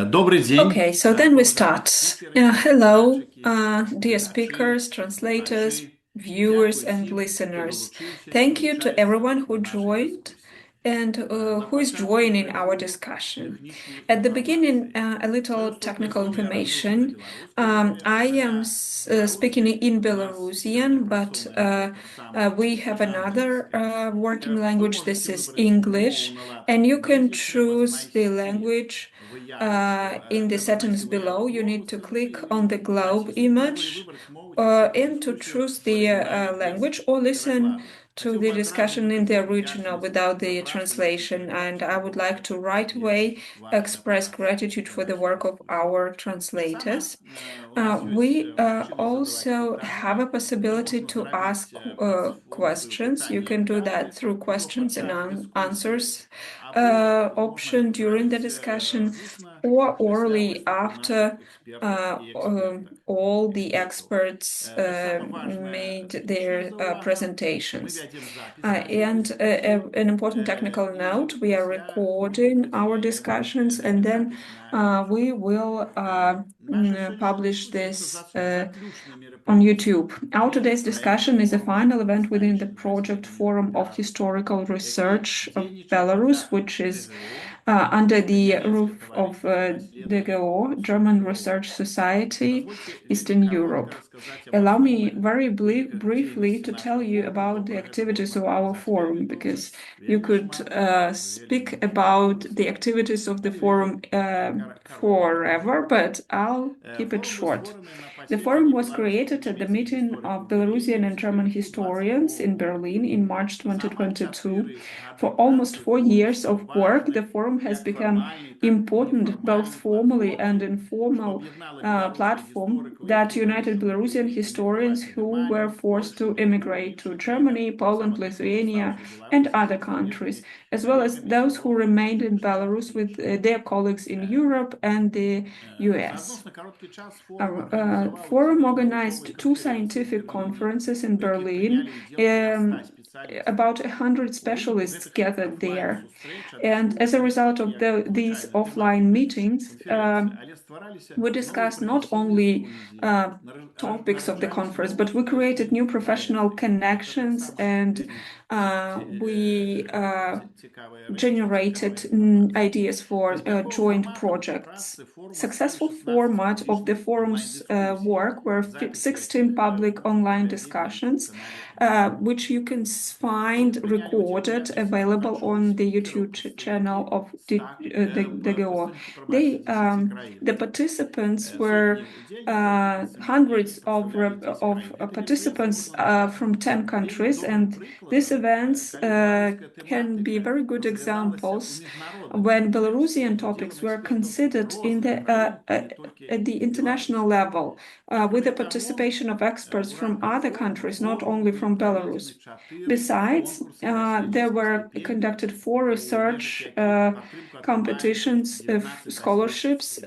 Добрый день. Okay, so then we start. Hello, dear speakers, translators, viewers, and listeners. Thank you to everyone who joined and who is joining our discussion. At the beginning, a little technical information. I am speaking in Belarusian, but we have another working language. This is English, and you can choose the language in the settings below. You need to click on the globe image and to choose the language or listen to the discussion in the original without the translation. And I would like to right away express gratitude for the work of our translators. We also have a possibility to ask questions. You can do that through questions and answers option during the discussion or orally after all the experts made their presentations. And an important technical note, we are recording our discussions and then we will publish this on YouTube. Our today's discussion is a final event within the project Forum of Historical Research of Belarus, which is under the roof of DGO, German Research Society, Eastern Europe. Allow me very briefly to tell you about the activities of our forum, because you could speak about the activities of the forum forever, but I'll keep it short. The forum was created at the meeting of Belarusian and German historians in Berlin in March 2022. For almost 4 years of work, the forum has become important both formally and informal platform that united Belarusian historians who were forced to immigrate to Germany, Poland, Lithuania, and other countries, as well as those who remained in Belarus with their colleagues in Europe and the US. Our forum organized two scientific conferences in Berlin. About 100 specialists gathered there. And as a result of these offline meetings, we discussed not only topics of the conference, but we created new professional connections and we generated ideas for joint projects. Successful format of the forum's work were 16 public online discussions, which you can find recorded, available on the YouTube channel of the GO. The participants were hundreds of participants from 10 countries, and these events can be very good examples when Belarusian topics were considered at the international level with the participation of experts from other countries, not only from Belarus. Besides, there were conducted 4 research competitions of scholarships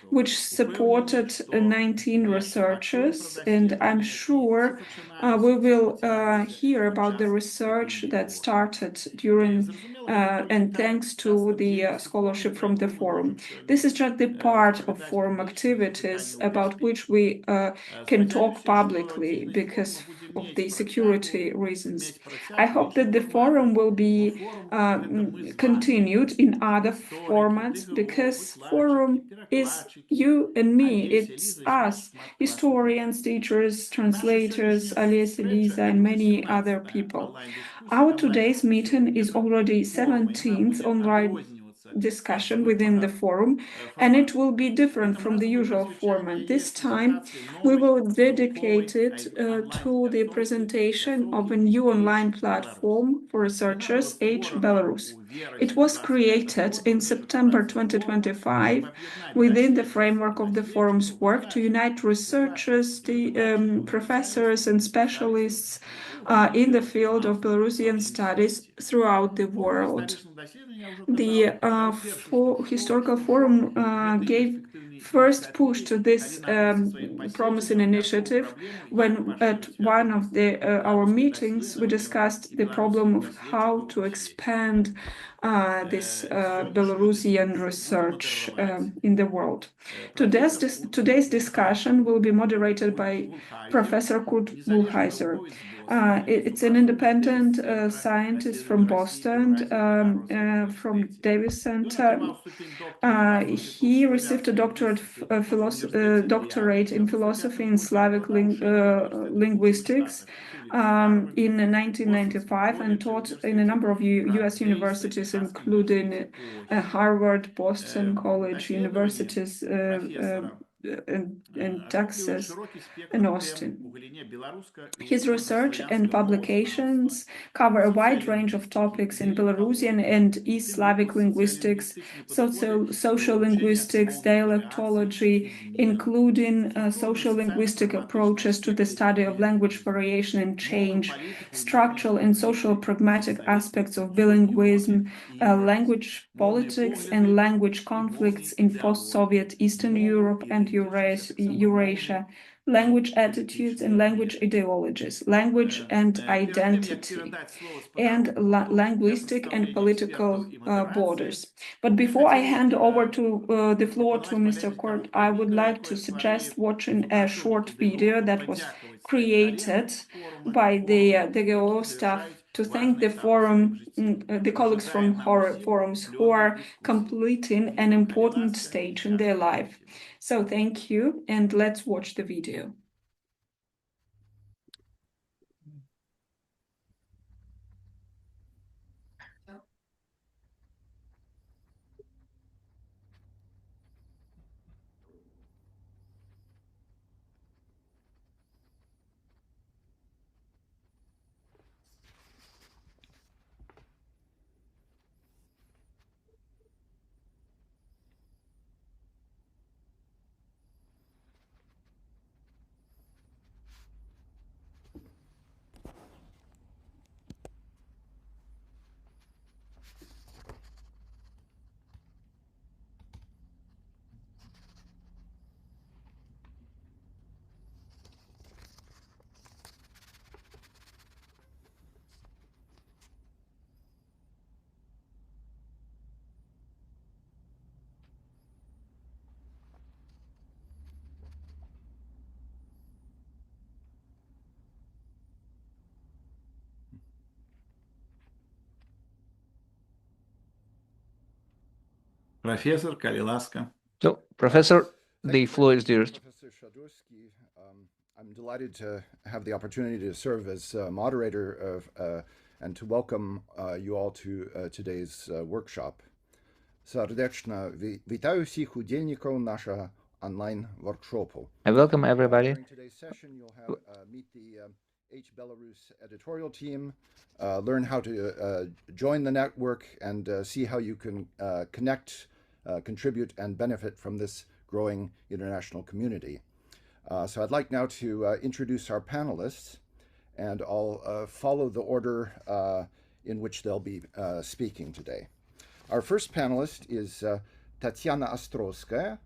which supported 19 researchers, and I'm sure we will hear about the research that started during and thanks to the scholarship from the forum. This is just the part of forum activities about which we can talk publicly because of the security reasons. I hope that the forum will be continued in other formats, because forum is you and me, it's us, historians, teachers, translators, Alias, Elisa, and many other people. Our today's meeting is already 17th online discussion within the forum, and it will be different from the usual format. This time, we will dedicate it to the presentation of a new online platform for researchers, H-Belarus. It was created in September 2025 within the framework of the forum's work to unite researchers, professors, and specialists in the field of Belarusian studies throughout the world. The Historical Forum gave first push to this promising initiative when at one of our meetings we discussed the problem of how to expand this Belarusian research in the world. Today's discussion will be moderated by Professor Curt Woolhiser. It's an independent scientist from Boston, from Davis Center. He received a doctorate in philosophy and Slavic linguistics in 1995 and taught in a number of U.S. universities, including Harvard, Boston College universities, in Texas and Austin. His research and publications cover a wide range of topics in Belarusian and East Slavic linguistics, social linguistics, dialectology, including social linguistic approaches to the study of language variation and change, structural and social pragmatic aspects of bilingualism, language politics and language conflicts in post-Soviet Eastern Europe and Eurasia, language attitudes and language ideologies, language and identity, and linguistic and political borders. But before I hand over to the floor to Mr. Curt, I would like to suggest watching a short video that was created by the DGO staff to thank the forum, the colleagues from forums who are completing an important stage in their life. So thank you, and let's watch the video. Professor, Kalilaska. So, Professor, the floor is yours. Professor Shadurski, I'm delighted to have the opportunity to serve as moderator of and to welcome you all to today's workshop. Serdecznie witаю всіх учасників нашого онлайн-воркшопу. I welcome everybody. During today's session, you'll have meet the H-Belarus editorial team, learn how to join the network, and see how you can connect, contribute, and benefit from this growing international community. So I'd like now to introduce our panelists, and I'll follow the order in which they'll be speaking today. Our first panelist is Tatsiana Astrouskaya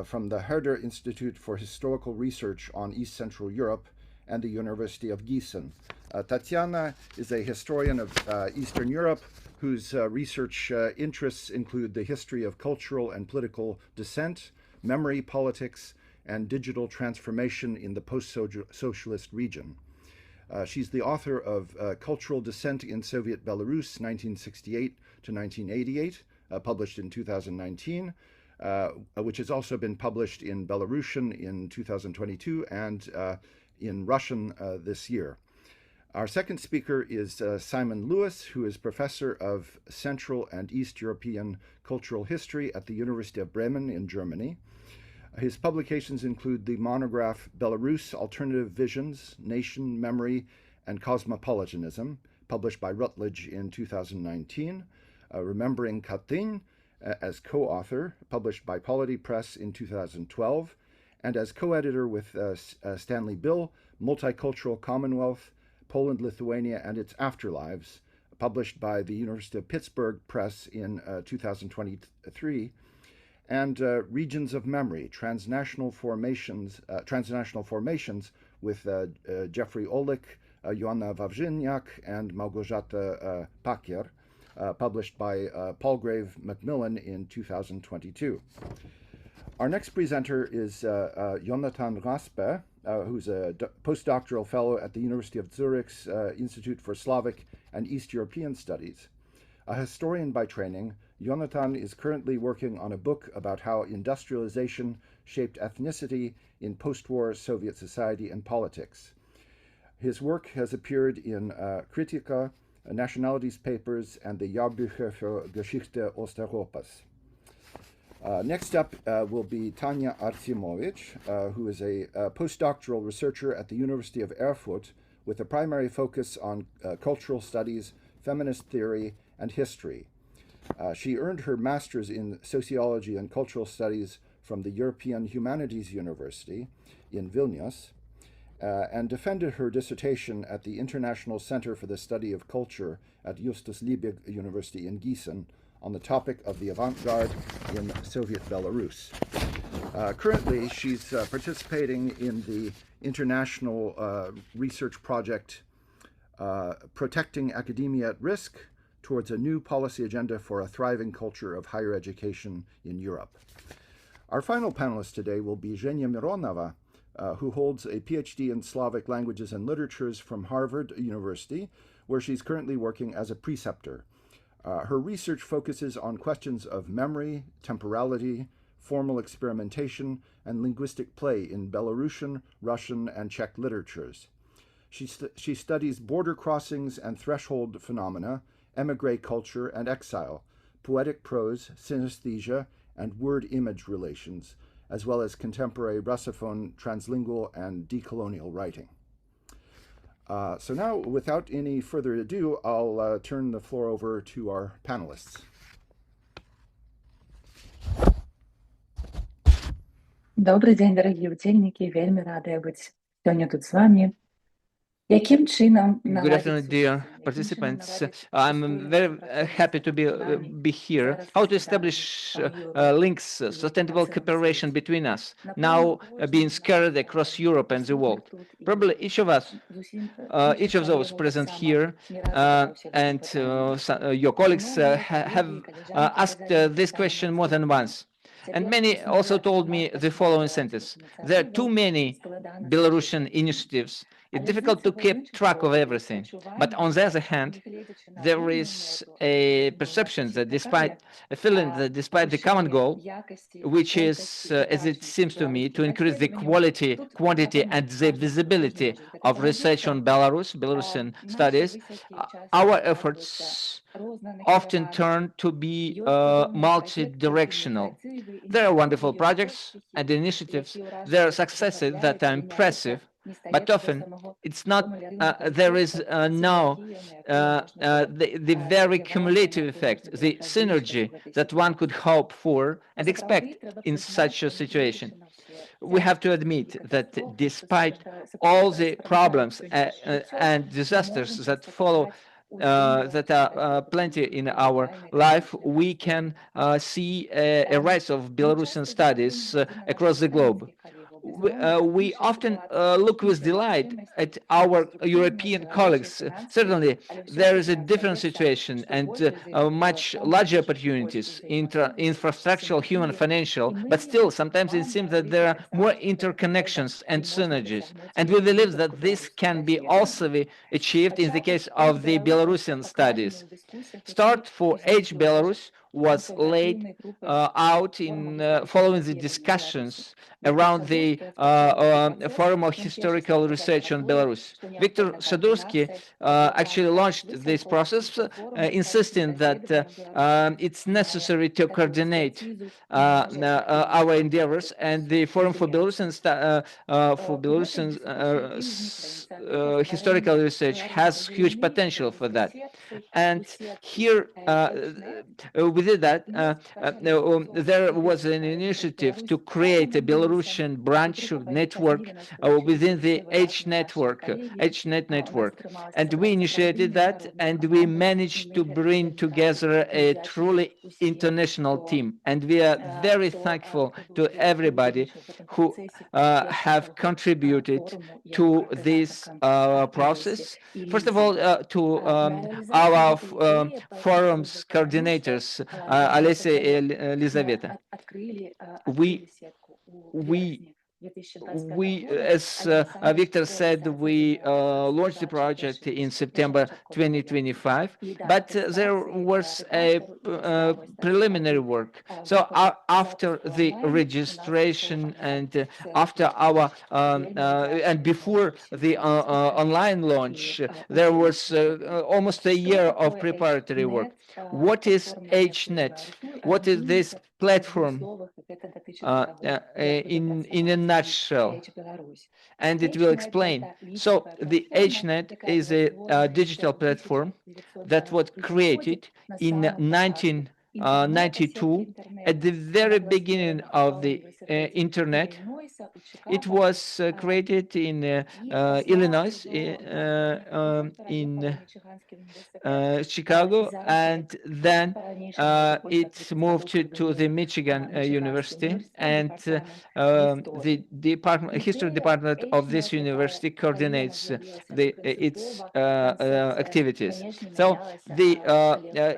from the Herder Institute for Historical Research on East Central Europe and the University of Gießen. Tatsiana is a historian of Eastern Europe whose research interests include the history of cultural and political dissent, memory politics, and digital transformation in the post-socialist region. She's the author of Cultural Dissent in Soviet Belarus, 1968 to 1988, published in 2019, which has also been published in Belarusian in 2022 and in Russian this year. Our second speaker is Simon Lewis, who is professor of Central and East European Cultural History at the University of Bremen in Germany. His publications include the monograph Belarus, Alternative Visions, Nation, Memory, and Cosmopolitanism, published by Routledge in 2019, Remembering Katyn, as co-author, published by Polity Press in 2012, and as co-editor with Stanley Bill, Multicultural Commonwealth, Poland, Lithuania, and Its Afterlives, published by the University of Pittsburgh Press in 2023, and Regions of Memory, Transnational Formations with Jeffrey Olick, Joanna Wawrzyniak, and Małgorzata Pakier, published by Palgrave Macmillan in 2022. Our next presenter is Jonathan Raspe, who's a postdoctoral fellow at the University of Zurich's Institute for Slavic and East European Studies. A historian by training, Jonathan is currently working on a book about how industrialization shaped ethnicity in post-war Soviet society and politics. His work has appeared in Kritika, Nationalities Papers, and the Jahrbücher für Geschichte Osteuropas. Next up will be Tania Arcimovich, who is a postdoctoral researcher at the University of Erfurt with a primary focus on cultural studies, feminist theory, and history. She earned her master's in sociology and cultural studies from the European Humanities University in Vilnius, and defended her dissertation at the International Center for the Study of Culture at Justus Liebig University in Gießen on the topic of the avant-garde in Soviet Belarus. Currently, she's participating in the international research project Protecting Academia at Risk towards a new policy agenda for a thriving culture of higher education in Europe. Our final panelist today will be Jenya Mironava, who holds a PhD in Slavic languages and literatures from Harvard University, where she's currently working as a preceptor. Her research focuses on questions of memory, temporality, formal experimentation, and linguistic play in Belarusian, Russian, and Czech literatures. She studies border crossings and threshold phenomena, émigré culture and exile, poetic prose, synesthesia, and word-image relations, as well as contemporary Russophone, translingual, and decolonial writing. So now, without any further ado, I'll turn the floor over to our panelists. Добрий день, дорогі ученики. Вельми рада бути сьогодні тут з вами. Яким чином Good afternoon, dear participants. I'm very happy to be here. How to establish links, sustainable cooperation between us, now being scattered across Europe and the world. Probably each of us, each of those present here, and your colleagues have asked this question more than once. And many also told me the following sentence: there are too many Belarusian initiatives. It's difficult to keep track of everything. But on the other hand, there is a perception that a feeling that despite the common goal, which is, as it seems to me, to increase the quality, quantity, and the visibility of research on Belarusian studies, our efforts often turn to be multi-directional. There are wonderful projects and initiatives. There are successes that are impressive, but often it's not. There is the very cumulative effect, the synergy that one could hope for and expect in such a situation. We have to admit that despite all the problems and disasters that follow, that are plenty in our life, we can see a rise of Belarusian studies across the globe. We often look with delight at our European colleagues. Certainly, there is a different situation and much larger opportunities, infrastructural, human, financial, but still, sometimes it seems that there are more interconnections and synergies. And we believe that this can be also achieved in the case of the Belarusian studies. Start for H-Belarus was laid out in following the discussions around the Forum of Historical Research on Belarus. Viktor Shadurski actually launched this process, insisting that it's necessary to coordinate our endeavors, and the Forum for Belarusian historical research has huge potential for that. And here we we did that. There was an initiative to create a Belarusian branch network within the HNet network, and we initiated that, and we managed to bring together a truly international team, and we are very thankful to everybody who have contributed to this process. First of all, to our forum's coordinators, Alessia and Elizaveta. We, as Victor said, we launched the project in September 2025, but there was a preliminary work. So after the registration and after our and before the online launch, there was almost a year of preparatory work. What is HNet? What is this platform in a nutshell? And it will explain. So the HNet is a digital platform that was created in 1992 at the very beginning of the internet. It was created in Illinois, in Chicago, and then it moved to the Michigan University, and the history department of this university coordinates its activities. So the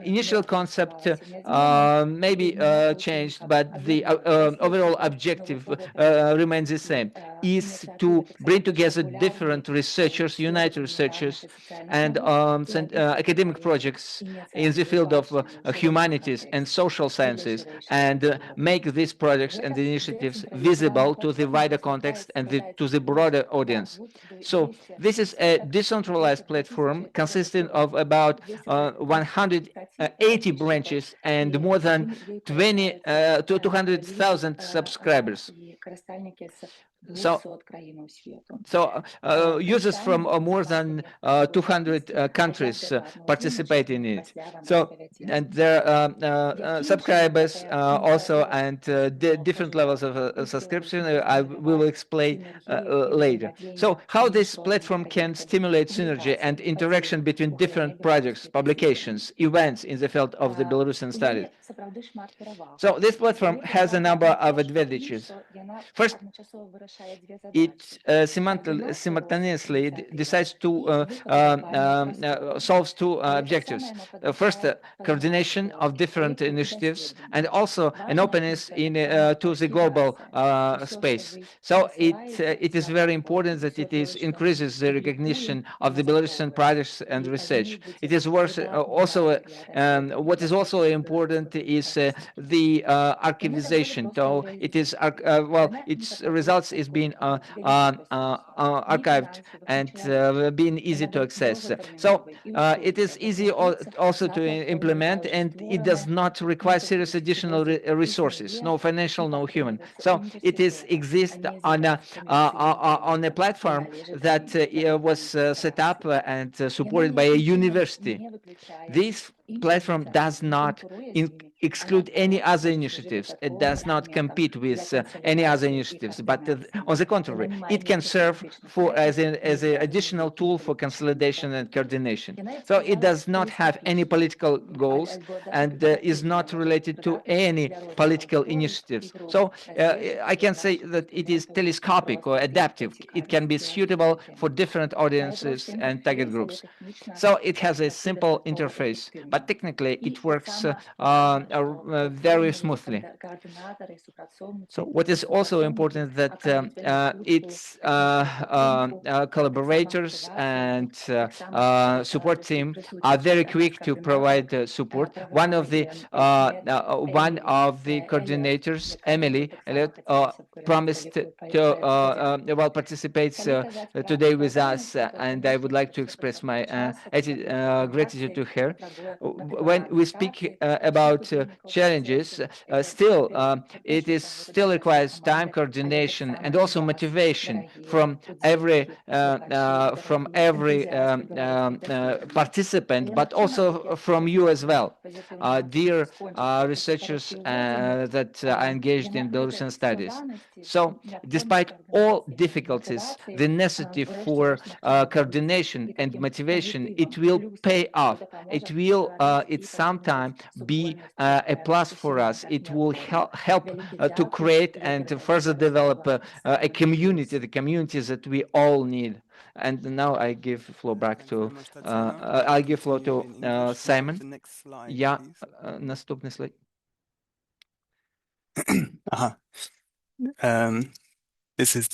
initial concept maybe changed, but the overall objective remains the same, is to bring together different researchers, unite researchers, and academic projects in the field of humanities and social sciences, and make these projects and initiatives visible to the wider context and to the broader audience. So this is a decentralized platform consisting of about 180 branches and more than 200,000 subscribers. So users from more than 200 countries participate in it. So, and there are subscribers also, and different levels of subscription. I will explain later. So how this platform can stimulate synergy and interaction between different projects, publications, events in the field of the Belarusian studies. So this platform has a number of advantages. First, it simultaneously decides to solves two objectives. First, coordination of different initiatives, and also an openness to the global space. So it is very important that it increases the recognition of the Belarusian projects and research. It is worth also what is also important is the archivization. So it is its results is being archived and being easy to access. So it is easy also to implement, and it does not require serious additional resources, no financial, no human. So it exists on a platform that was set up and supported by a university. This platform does not exclude any other initiatives. It does not compete with any other initiatives, but on the contrary, it can serve as an additional tool for consolidation and coordination. So it does not have any political goals and is not related to any political initiatives. So I can say that it is telescopic or adaptive. It can be suitable for different audiences and target groups. So it has a simple interface, but technically it works very smoothly. So what is also important that its collaborators and support team are very quick to provide support. One of the coordinators, Emily, promised to participates today with us, and I would like to express my gratitude to her. When we speak about challenges, still it still requires time, coordination, and also motivation from every participant, but also from you as well, dear researchers that are engaged in Belarusian studies. So, despite all difficulties, the necessity for coordination and motivation, it will pay off. It will, at some time, be a plus for us. It will help to create and to further develop a community, the communities that we all need. And now I give floor back to I give floor to Simon. Yeah, наступний слайд. This is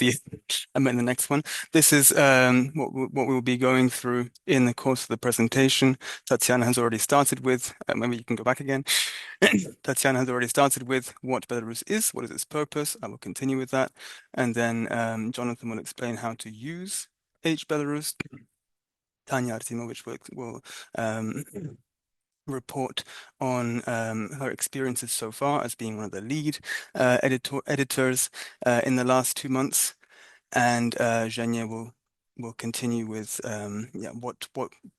I meant the next one. This is what we'll be going through in the course of the presentation. Tatsiana has already started with, maybe you can go back again. Tatsiana has already started with what Belarus is, what is its purpose. I will continue with that. And then Jonathan will explain how to use H-Belarus. Tania Arcimovich will report on her experiences so far as being one of the lead editors in the last 2 months, and Jenya will continue with what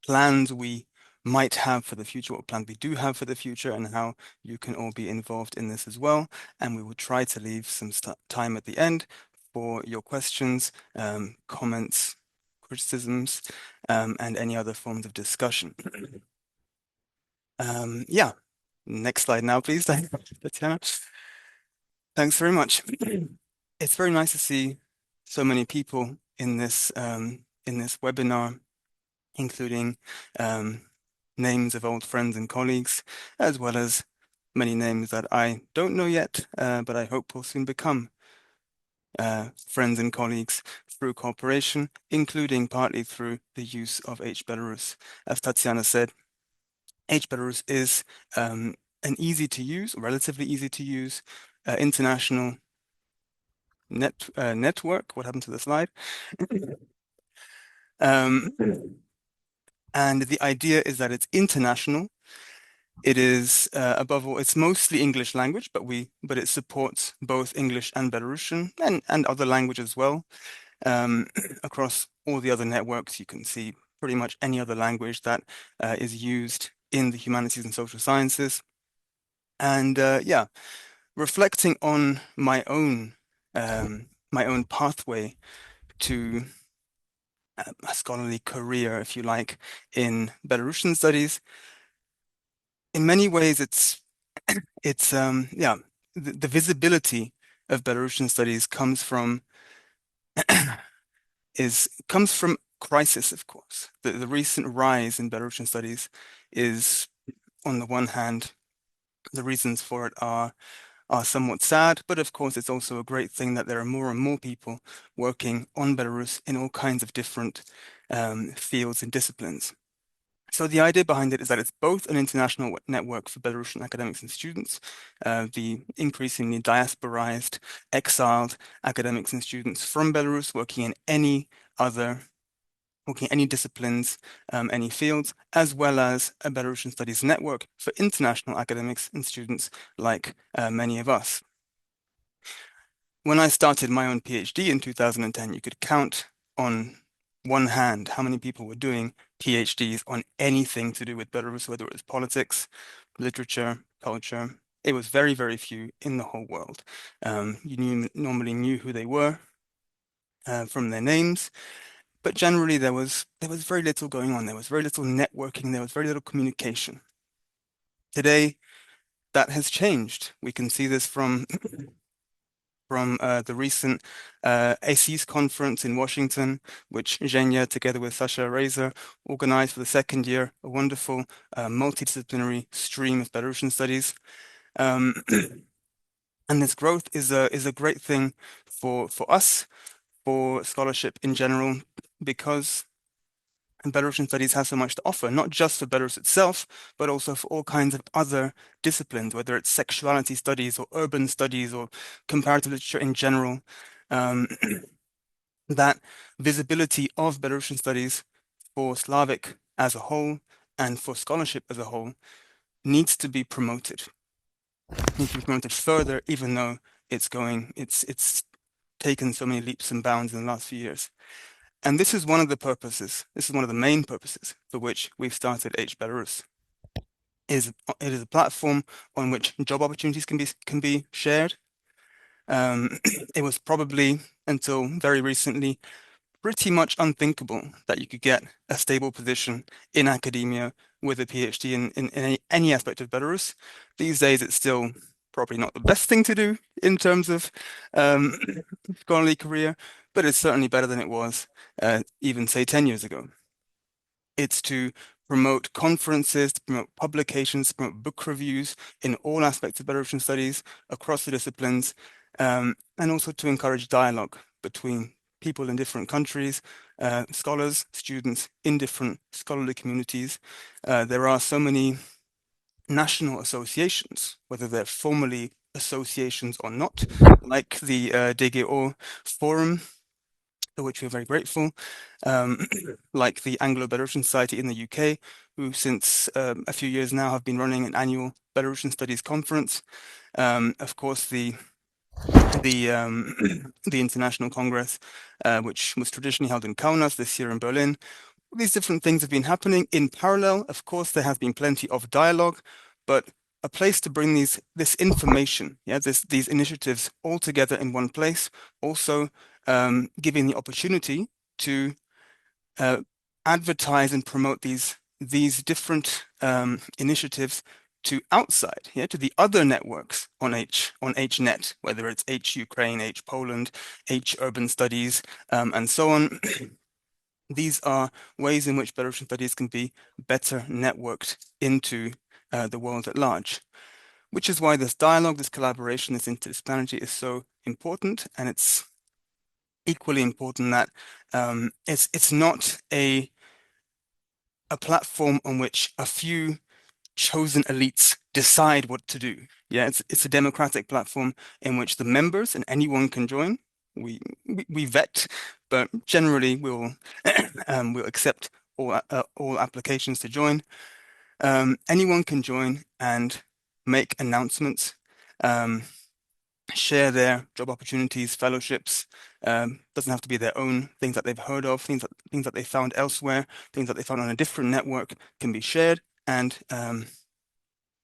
plans we might have for the future, what plans we do have for the future, and how you can all be involved in this as well. And we will try to leave some time at the end for your questions, comments, criticisms, and any other forms of discussion. Yeah, next slide now, please, Tatsiana. Thanks very much. It's very nice to see so many people in this webinar, including names of old friends and colleagues, as well as many names that I don't know yet, but I hope will soon become friends and colleagues through cooperation, including partly through the use of H-Belarus. As Tatsiana said, H-Belarus is an easy to use, relatively easy to use international network. What happened to the slide? And the idea is that it's international. It is above all, it's mostly English language, but it supports both English and Belarusian and other languages as well. Across all the other networks, you can see pretty much any other language that is used in the humanities and social sciences. And yeah, reflecting on my own pathway to a scholarly career, if you like, in Belarusian studies, in many ways it's yeah, the visibility of Belarusian studies comes from crisis, of course. The recent rise in Belarusian studies is, on the one hand, the reasons for it are somewhat sad, but of course it's also a great thing that there are more and more people working on Belarus in all kinds of different fields and disciplines. So the idea behind it is that it's both an international network for Belarusian academics and students, the increasingly diasporized, exiled academics and students from Belarus working in any disciplines, any fields, as well as a Belarusian studies network for international academics and students like many of us. When I started my own PhD in 2010, you could count on one hand how many people were doing PhDs on anything to do with Belarus, whether it was politics, literature, culture. It was very, very few in the whole world. You normally knew who they were from their names, but generally there was very little going on. There was very little networking. There was very little communication. Today, that has changed. We can see this from the recent ACES conference in Washington, which Jenya, together with Sasha Razor, organized for the second year, a wonderful multidisciplinary stream of Belarusian studies. And this growth is a great thing for us, for scholarship in general, because Belarusian studies has so much to offer, not just for Belarus itself, but also for all kinds of other disciplines, whether it's sexuality studies or urban studies or comparative literature in general. That visibility of Belarusian studies for Slavic as a whole and for scholarship as a whole needs to be promoted. needs to be promoted further, even though it's taken so many leaps and bounds in the last few years. And this is one of the purposes, this is one of the main purposes for which we've started H-Belarus. It is a platform on which job opportunities can be shared. It was probably, until very recently, pretty much unthinkable that you could get a stable position in academia with a PhD in any aspect of Belarus. These days, it's still probably not the best thing to do in terms of scholarly career, but it's certainly better than it was even, say, 10 years ago. It's to promote conferences, to promote publications, to promote book reviews in all aspects of Belarusian studies across the disciplines, and also to encourage dialogue between people in different countries, scholars, students in different scholarly communities. There are so many national associations, whether they're formally associations or not, like the DGO Forum, for which we're very grateful, like the Anglo-Belarusian Society in the UK, who since a few years now have been running an annual Belarusian Studies conference. Of course, the International Congress, which was traditionally held in Kaunas, this year in Berlin. These different things have been happening in parallel. Of course, there has been plenty of dialogue, but a place to bring this information, these initiatives all together in one place, also giving the opportunity to advertise and promote these different initiatives to outside, to the other networks on HNet, whether it's H-Ukraine, H-Poland, H-Urban Studies, and so on. These are ways in which Belarusian studies can be better networked into the world at large, which is why this dialogue, this collaboration, this interdisciplinarity is so important. And it's equally important that it's not a platform on which a few chosen elites decide what to do. It's a democratic platform in which the members and anyone can join. We vet, but generally we'll accept all applications to join. Anyone can join and make announcements, share their job opportunities, fellowships. Doesn't have to be their own, things that they've heard of, things that they found elsewhere, things that they found on a different network can be shared and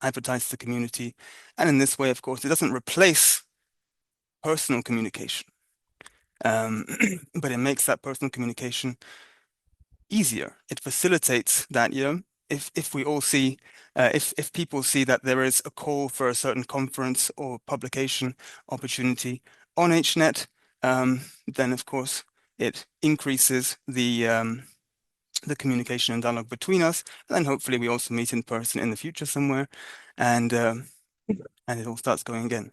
advertised to the community. And in this way, of course, it doesn't replace personal communication, but it makes that personal communication easier. It facilitates that, if we all see, if people see that there is a call for a certain conference or publication opportunity on HNet, then of course it increases the communication and dialogue between us, and then hopefully we also meet in person in the future somewhere, and it all starts going again.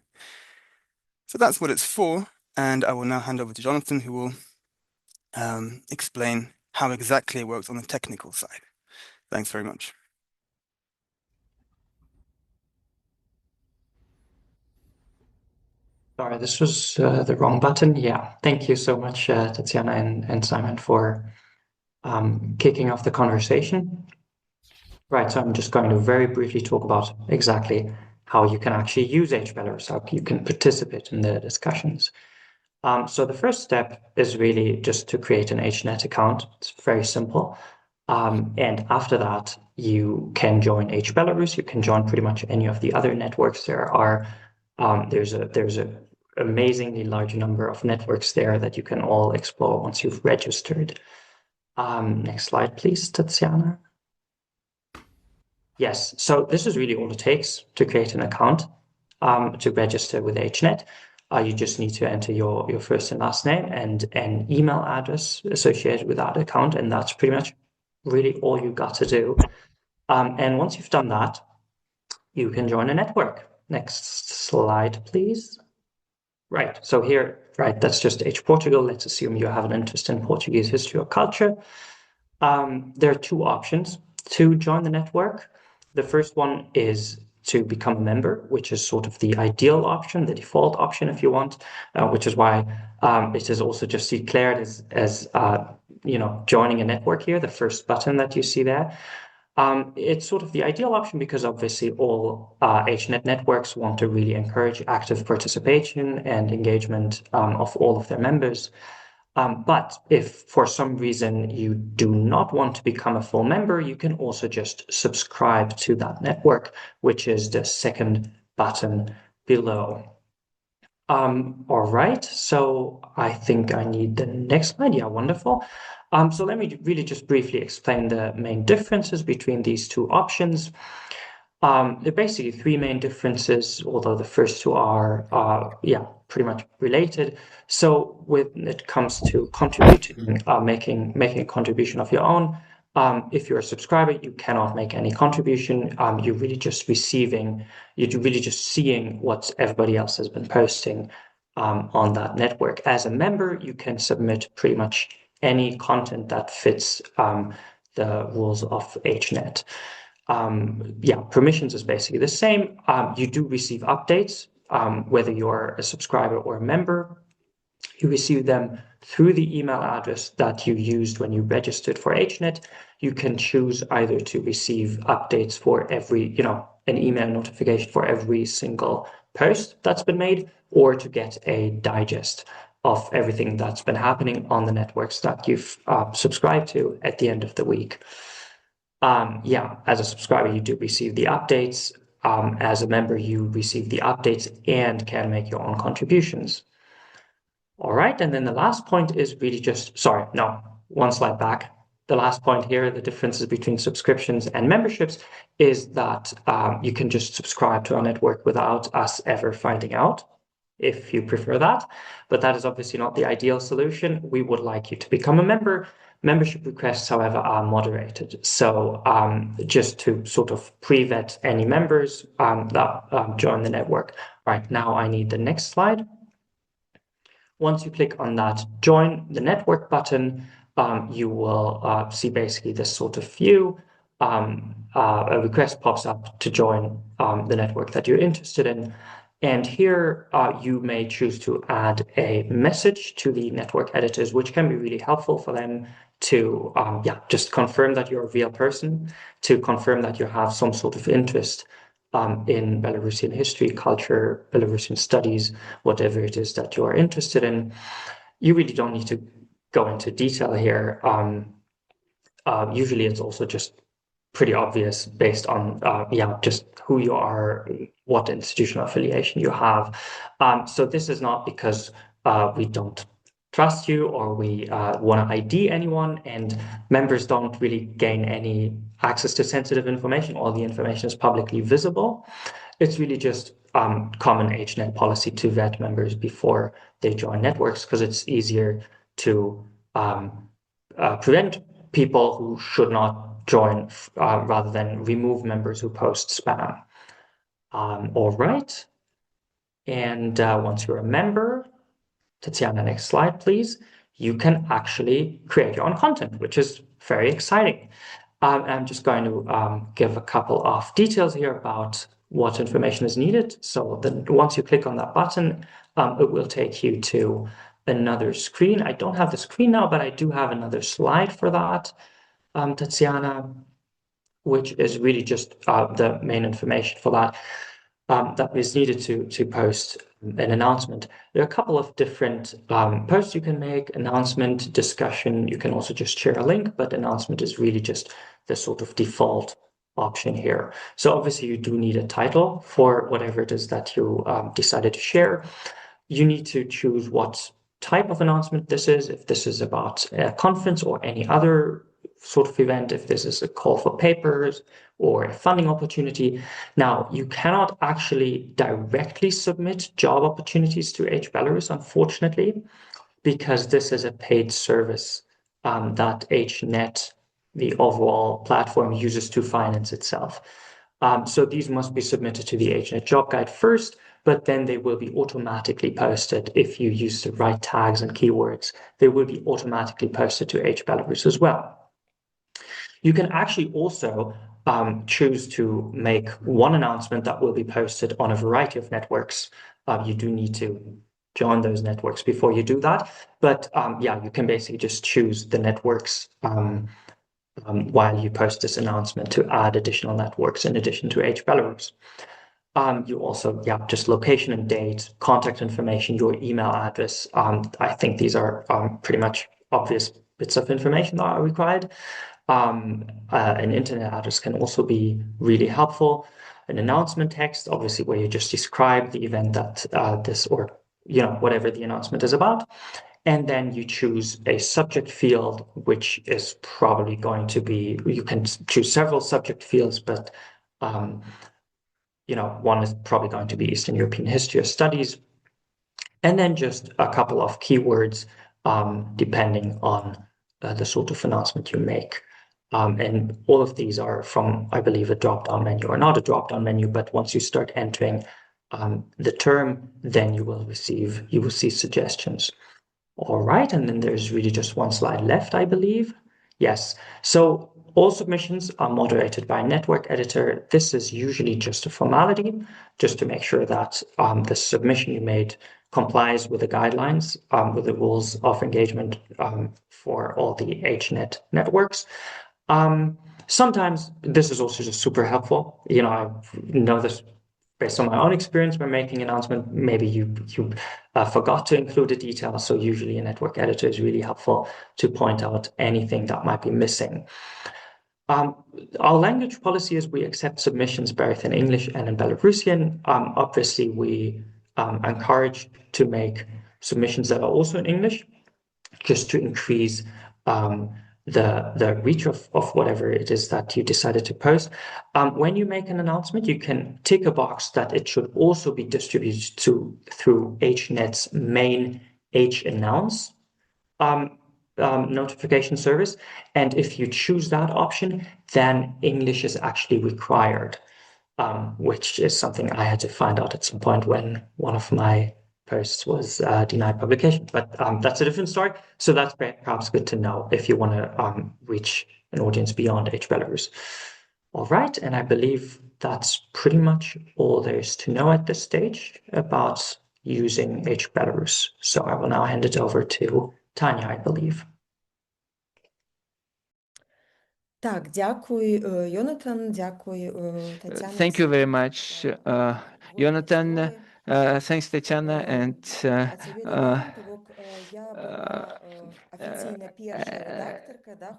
So that's what it's for, and I will now hand over to Jonathan, who will explain how exactly it works on the technical side. Thanks very much. Sorry, this was the wrong button. Yeah, thank you so much, Tatsiana and Simon, for kicking off the conversation. Right, so I'm just going to very briefly talk about exactly how you can actually use H-Belarus, how you can participate in the discussions. So the first step is really just to create an HNet account. It's very simple. And after that, you can join H-Belarus. You can join pretty much any of the other networks there are. There's a amazingly large number of networks there that you can all explore once you've registered. Next slide, please, Tatsiana. Yes, so this is really all it takes to create an account, to register with HNet. You just need to enter your first and last name and an email address associated with that account, and that's pretty much really all you got to do. And once you've done that, you can join a network. Next slide, please. Right, so here, right, that's just H Portugal. Let's assume you have an interest in Portuguese history or culture. There are two options to join the network. The first one is to become a member, which is sort of the ideal option, the default option if you want, which is why it is also just declared as joining a network here, the first button that you see there. It's sort of the ideal option because obviously all HNet networks want to really encourage active participation and engagement of all of their members. But if for some reason you do not want to become a full member, you can also just subscribe to that network, which is the second button below. All right, so I think I need the next slide. Yeah, wonderful. So let me really just briefly explain the main differences between these two options. There are basically three main differences, although the first two are, pretty much related. So when it comes to contributing, making a contribution of your own, if you're a subscriber, you cannot make any contribution. You're really just you're really just seeing what everybody else has been posting on that network. As a member, you can submit pretty much any content that fits the rules of HNet. Permissions is basically the same. You do receive updates, whether you're a subscriber or a member. You receive them through the email address that you used when you registered for HNet. You can choose either to receive updates for every, an email notification for every single post that's been made, or to get a digest of everything that's been happening on the networks that you've subscribed to at the end of the week. As a subscriber, you do receive the updates. As a member, you receive the updates and can make your own contributions. All right, and then the last point is really just, sorry, no, one slide back. The last point here, the differences between subscriptions and memberships, is that you can just subscribe to our network without us ever finding out, if you prefer that. But that is obviously not the ideal solution. We would like you to become a member. Membership requests, however, are moderated. So just to sort of pre-vet any members that join the network. All right, now I need the next slide. Once you click on that join the network button, you will see basically this sort of view. A request pops up to join the network that you're interested in. And here you may choose to add a message to the network editors, which can be really helpful for them to just confirm that you're a real person, to confirm that you have some sort of interest in Belarusian history, culture, Belarusian studies, whatever it is that you are interested in. You really don't need to go into detail here. Usually it's also just pretty obvious based on just who you are, what institutional affiliation you have. So this is not because we don't trust you or we want to ID anyone, and members don't really gain any access to sensitive information. All the information is publicly visible. It's really just common HNet policy to vet members before they join networks, because it's easier to prevent people who should not join rather than remove members who post spam. All right. And once you're a member, Tatsiana, next slide, please. You can actually create your own content, which is very exciting. I'm just going to give a couple of details here about what information is needed. So then once you click on that button, it will take you to another screen. I don't have the screen now, but I do have another slide for that, Tatsiana, which is really just the main information for that. That is needed to post an announcement. There are a couple of different posts you can make: announcement, discussion. You can also just share a link, but announcement is really just the sort of default option here. So obviously you do need a title for whatever it is that you decided to share. You need to choose what type of announcement this is, if this is about a conference or any other sort of event, if this is a call for papers or a funding opportunity. Now, you cannot actually directly submit job opportunities to H-Belarus, unfortunately, because this is a paid service that HNet, the overall platform, uses to finance itself. So these must be submitted to the HNet job guide first, but then they will be automatically posted if you use the right tags and keywords. They will be automatically posted to H-Belarus as well. You can actually also choose to make one announcement that will be posted on a variety of networks. You do need to join those networks before you do that. But you can basically just choose the networks while you post this announcement to add additional networks in addition to H-Belarus. You also, just location and date, contact information, your email address. I think these are pretty much obvious bits of information that are required. An internet address can also be really helpful. An announcement text, obviously, where you just describe the event that whatever the announcement is about. And then you choose a subject field, which is probably going to be, you can choose several subject fields, but one is probably going to be Eastern European history or studies, and then just a couple of keywords depending on the sort of announcement you make. And all of these are from, I believe, a drop-down menu, or not a drop-down menu, but once you start entering the term, then you will see suggestions. All right, and then there's really just one slide left, I believe. Yes, so all submissions are moderated by a network editor. This is usually just a formality, just to make sure that the submission you made complies with the guidelines, with the rules of engagement for all the HNet networks. Sometimes this is also just super helpful. I know this based on my own experience when making an announcement. Maybe you forgot to include a detail, so usually a network editor is really helpful to point out anything that might be missing. Our language policy is we accept submissions both in English and in Belarusian. Obviously, we encourage to make submissions that are also in English, just to increase the reach of whatever it is that you decided to post. When you make an announcement, you can tick a box that it should also be distributed through HNet's main H-announce notification service. And if you choose that option, then English is actually required, which is something I had to find out at some point when one of my posts was denied publication. But that's a different story. So that's perhaps good to know if you want to reach an audience beyond H-Belarus. All right, and I believe that's pretty much all there is to know at this stage about using H-Belarus. So I will now hand it over to Tania, I believe. Так, дякую, Йонатан, дякую, Тетяна. Thank you very much, Jonathan. Thanks, Tatsiana,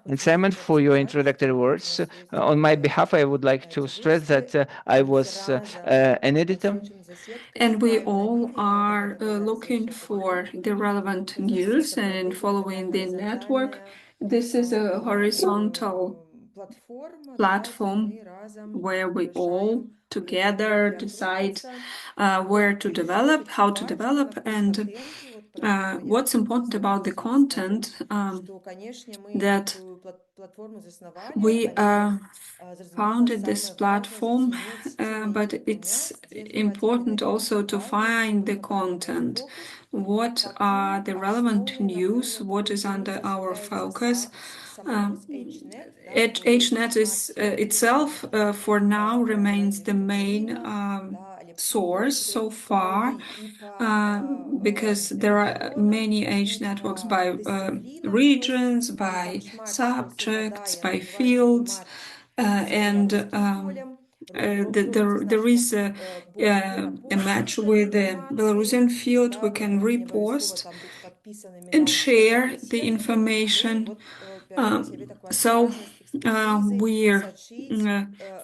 and Simon, for your introductory words. On my behalf, I would like to stress that I was an editor. And we all are looking for the relevant news and following the network. This is a horizontal platform where we all together decide where to develop, how to develop, and what's important about the content, that we founded this platform, but it's important also to find the content. What are the relevant news? What is under our focus? HNet is itself for now remains the main source so far, because there are many H networks by regions, by subjects, by fields, and there is a match with the Belarusian field. We can repost and share the information. So we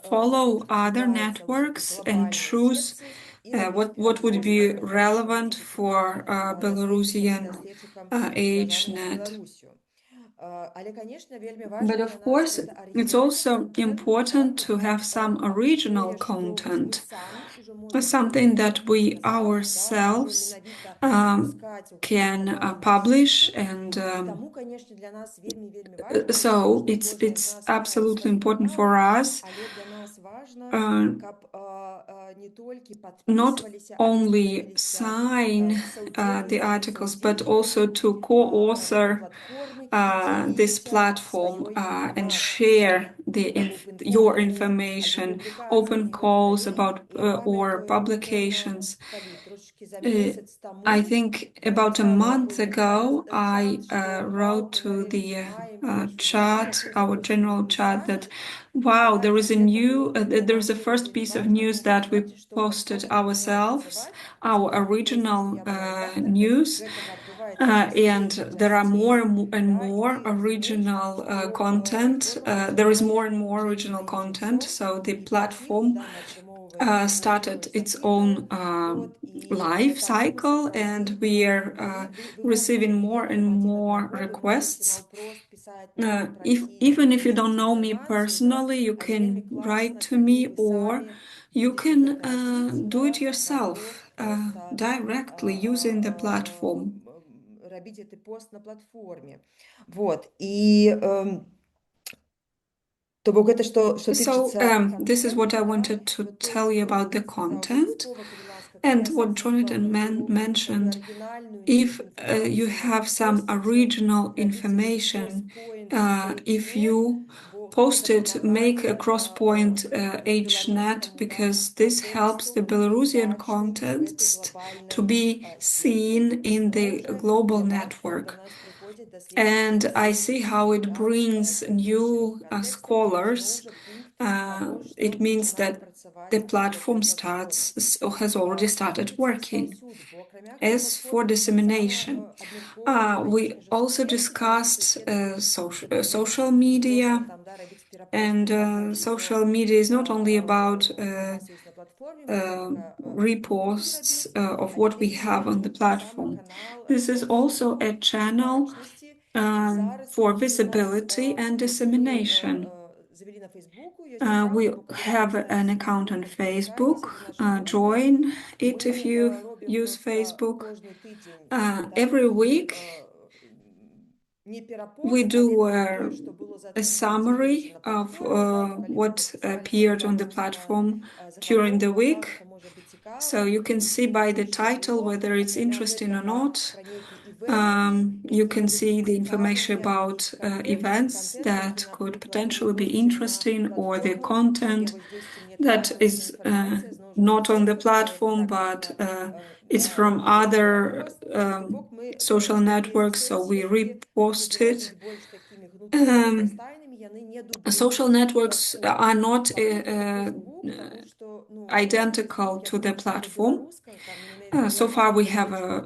follow other networks and choose what would be relevant for Belarusian HNet. But of course, it's also important to have some original content, something that we ourselves can publish, and so it's absolutely important for us not only sign the articles, but also to co-author this platform and share your information, open calls about or publications. I think about a month ago, I wrote to the chat, our general chat, that wow, there is a first piece of news that we posted ourselves, our original news, and there are more and more original content. There is more and more original content, so the platform started its own life cycle, and we are receiving more and more requests. Even if you don't know me personally, you can write to me, or you can do it yourself directly using the platform. робить этот пост на платформе. Вот. И this is what I wanted to tell you about the content. And what Jonathan mentioned, if you have some original information, if you post it, make a cross-point HNet, because this helps the Belarusian context to be seen in the global network. And I see how it brings new scholars. It means that the platform has already started working. As for dissemination, we also discussed social media, and social media is not only about reposts of what we have on the platform. This is also a channel for visibility and dissemination. We have an account on Facebook. Join it if you use Facebook. Every week we do a summary of what appeared on the platform during the week. So you can see by the title whether it's interesting or not. You can see the information about events that could potentially be interesting, or the content that is not on the platform, but it's from other social networks, so we repost it. Social networks are not identical to the platform. So far we have a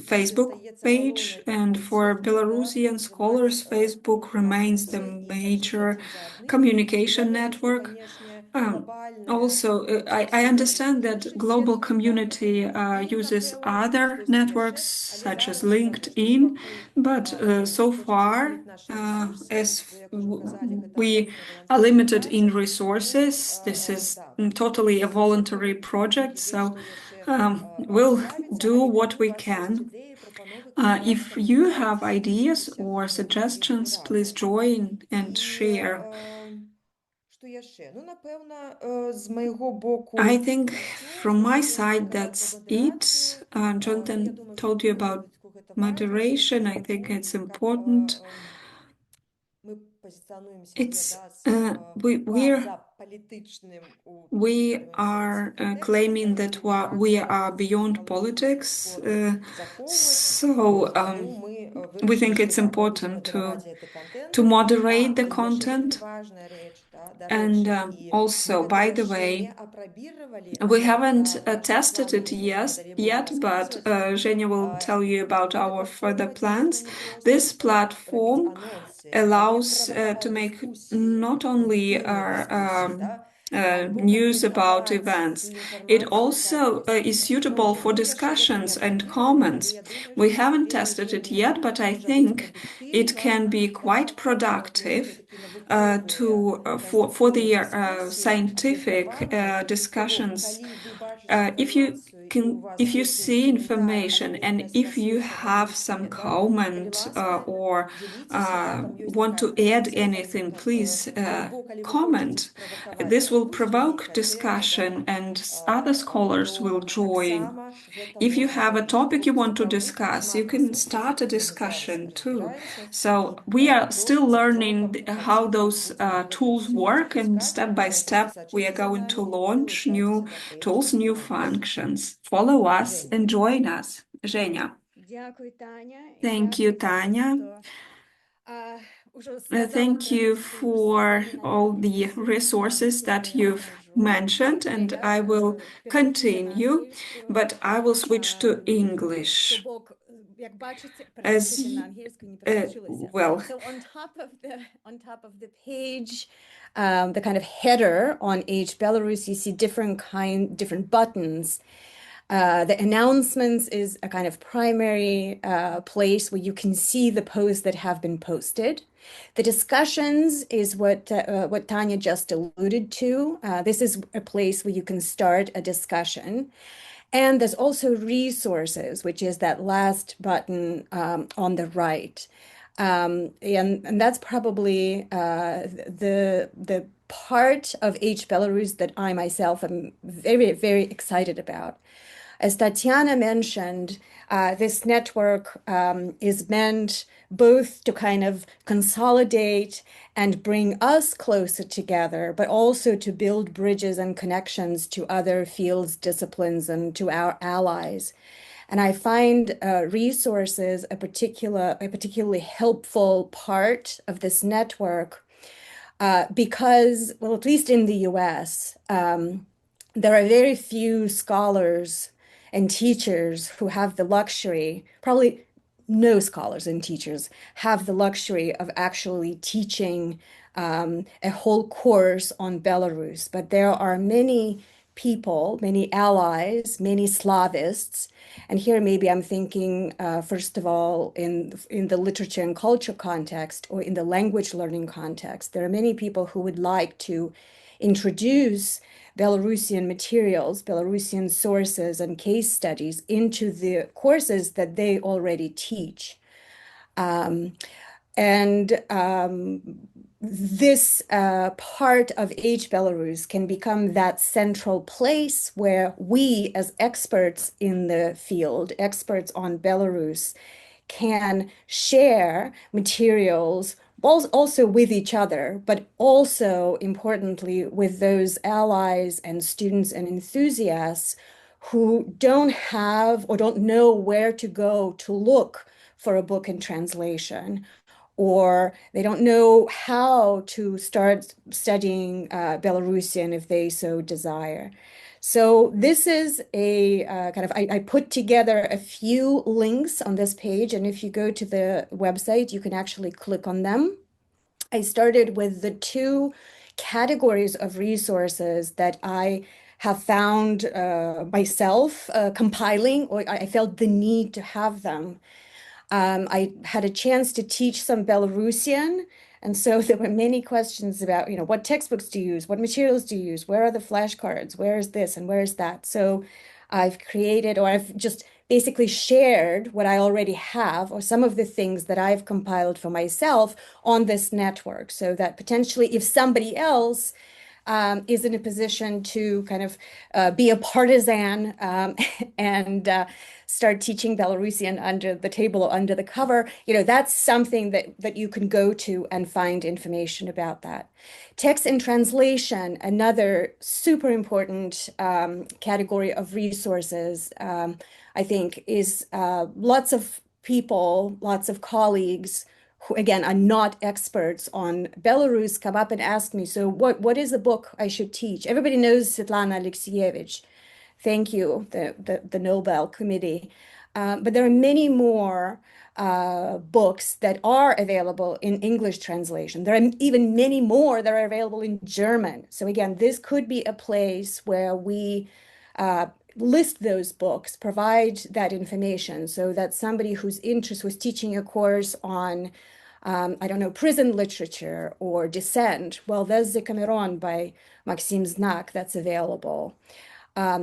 Facebook page, and for Belarusian scholars, Facebook remains the major communication network. Also, I understand that global community uses other networks such as LinkedIn, but so far, as we are limited in resources, this is totally a voluntary project, so we'll do what we can. If you have ideas or suggestions, please join and share. I think from my side that's it. Jonathan told you about moderation. I think it's important. We are claiming that we are beyond politics, so we think it's important to moderate the content. And also, by the way, we haven't tested it yet, but Jenya will tell you about our further plans. This platform allows to make not only news about events. It also is suitable for discussions and comments. We haven't tested it yet, but I think it can be quite productive for the scientific discussions. If you see information and if you have some comment or want to add anything, please comment. This will provoke discussion and other scholars will join. If you have a topic you want to discuss, you can start a discussion too. So we are still learning how those tools work, and step by step we are going to launch new tools, new functions. follow us and join us. Jenya. Thank you, Tanya. Thank you for all the resources that you've mentioned, and I will continue, but I will switch to English. As well. So on top of the page, the kind of header on H-Belarus, you see different buttons. The announcements is a kind of primary place where you can see the posts that have been posted. The discussions is what Tanya just alluded to. This is a place where you can start a discussion. And there's also resources, which is that last button on the right. And that's probably the part of H-Belarus that I myself am very, very excited about. As Tatsiana mentioned, this network is meant both to kind of consolidate and bring us closer together, but also to build bridges and connections to other fields, disciplines, and to our allies. And I find resources a particularly helpful part of this network because, well, at least in the US, there are very few scholars and teachers who have the luxury, probably no scholars and teachers have the luxury of actually teaching a whole course on Belarus. But there are many people, many allies, many Slavists. And here maybe I'm thinking, first of all, in the literature and culture context or in the language learning context, there are many people who would like to introduce Belarusian materials, Belarusian sources and case studies into the courses that they already teach. This part of H-Belarus can become that central place where we as experts in the field, experts on Belarus, can share materials also with each other, but also importantly with those allies and students and enthusiasts who don't have or don't know where to go to look for a book in translation, or they don't know how to start studying Belarusian if they so desire. So this is a I put together a few links on this page, and if you go to the website, you can actually click on them. I started with the two categories of resources that I have found myself compiling, or I felt the need to have them. I had a chance to teach some Belarusian, and so there were many questions about, what textbooks do you use? What materials do you use? Where are the flashcards? Where is this and where is that? So I've created, or I've just basically shared what I already have, or some of the things that I've compiled for myself on this network, so that potentially if somebody else is in a position to kind of be a partisan and start teaching Belarusian under the table or under the cover, that's something that you can go to and find information about that. Text and translation, another super important category of resources, I think, is lots of people, lots of colleagues who, again, are not experts on Belarus, come up and ask me, so what is the book I should teach? Everybody knows Svetlana Alexievich. Thank you, the Nobel Committee. But there are many more books that are available in English translation. There are even many more that are available in German. So again, this could be a place where we list those books, provide that information so that somebody who's teaching a course on, I don't know, prison literature or dissent, well, there's Decameron by Maxim Znak that's available.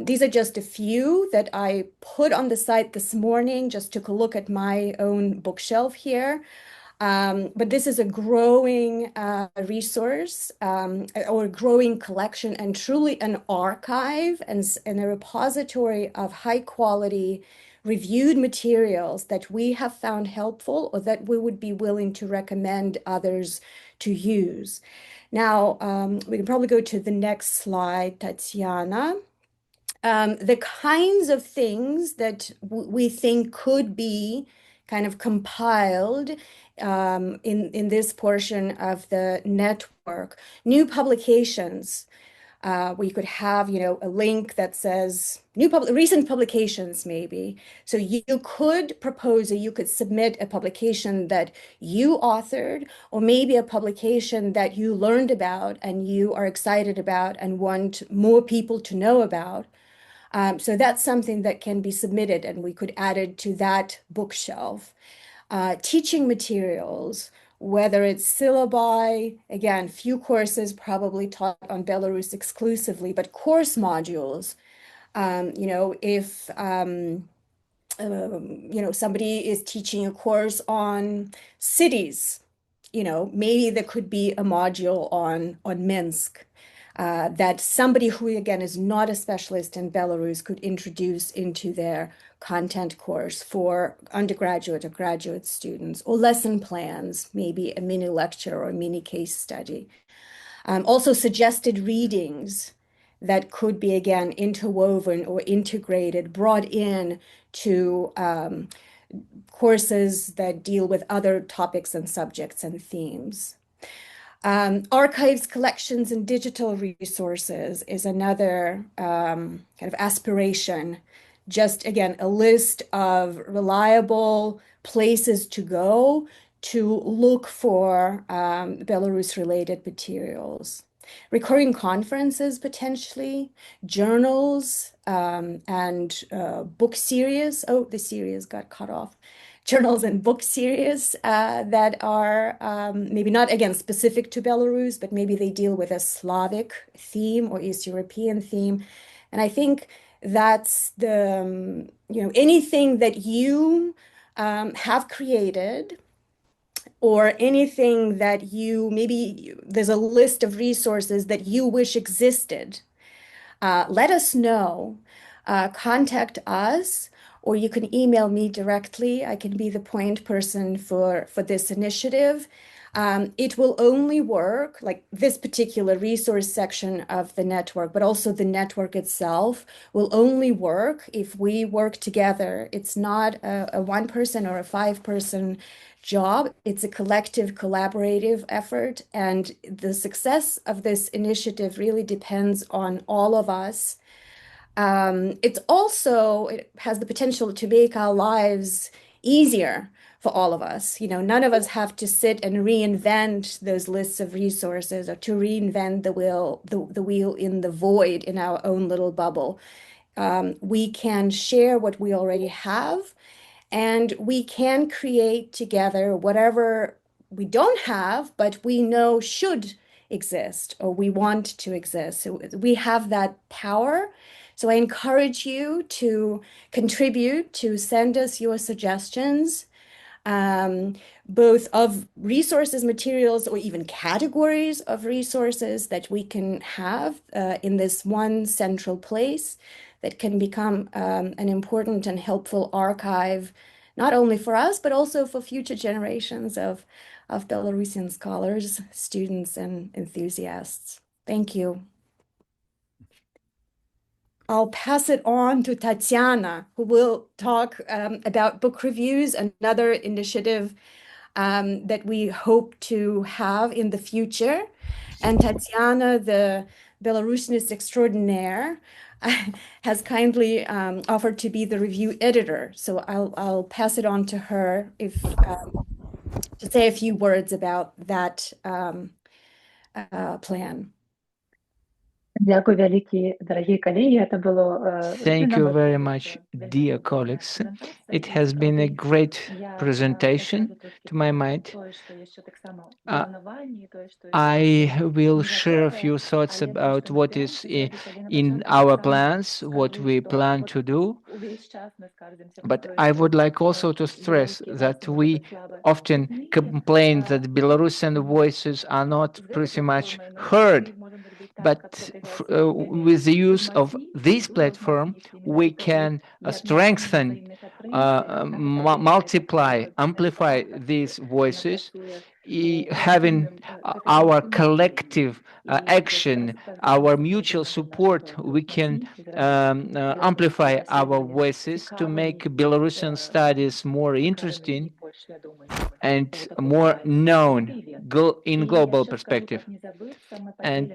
These are just a few that I put on the site this morning, just took a look at my own bookshelf here. But this is a growing resource or a growing collection and truly an archive and a repository of high quality reviewed materials that we have found helpful or that we would be willing to recommend others to use. Now, we can probably go to the next slide, Tatsiana. the kinds of things that we think could be kind of compiled in this portion of the network. New publications. We could have, a link that says recent publications, maybe. So you could propose, or you could submit a publication that you authored, or maybe a publication that you learned about and you are excited about and want more people to know about. So that's something that can be submitted, and we could add it to that bookshelf. Teaching materials, whether it's syllabi, again, few courses probably taught on Belarus exclusively, but course modules. If somebody is teaching a course on cities, maybe there could be a module on Minsk. That somebody who, again, is not a specialist in Belarus could introduce into their content course for undergraduate or graduate students, or lesson plans, maybe a mini lecture or a mini case study. Also suggested readings that could be, again, interwoven or integrated, brought in to courses that deal with other topics and subjects and themes. Archives, collections, and digital resources is another kind of aspiration. Just, again, a list of reliable places to go to look for Belarus-related materials. Recurring conferences, potentially, journals, and book series. Oh, the series got cut off. Journals and book series that are maybe not, again, specific to Belarus, but maybe they deal with a Slavic theme or East European theme. And I think that's the, anything that you have created, or anything that maybe there's a list of resources that you wish existed. Let us know. Contact us, or you can email me directly. I can be the point person for this initiative. It will only work, like this particular resource section of the network, but also the network itself will only work if we work together. It's not a one person or a 5-person job. It's a collective, collaborative effort. And the success of this initiative really depends on all of us. It has the potential to make our lives easier for all of us. None of us have to sit and reinvent those lists of resources, or to reinvent the wheel in the void in our own little bubble. We can share what we already have, and we can create together whatever we don't have, but we know should exist, or we want to exist. So we have that power. So I encourage you to contribute, to send us your suggestions, both of resources, materials, or even categories of resources that we can have in this one central place that can become an important and helpful archive, not only for us, but also for future generations of Belarusian scholars, students, and enthusiasts. Thank you. I'll pass it on to Tatsiana, who will talk about book reviews, another initiative that we hope to have in the future. And Tatsiana, the Belarusianist extraordinaire, has kindly offered to be the review editor. So I'll pass it on to her to say a few words about that plan. Thank Thank you very much, dear colleagues. It has been a great presentation to my mind. I will share a few thoughts about what is in our plans, what we plan to do. But I would like also to stress that we often complain that Belarusian voices are not pretty much heard. But with the use of this platform, we can strengthen, multiply, amplify these voices having our collective action, our mutual support, we can amplify our voices to make Belarusian studies more interesting and more known in global perspective. And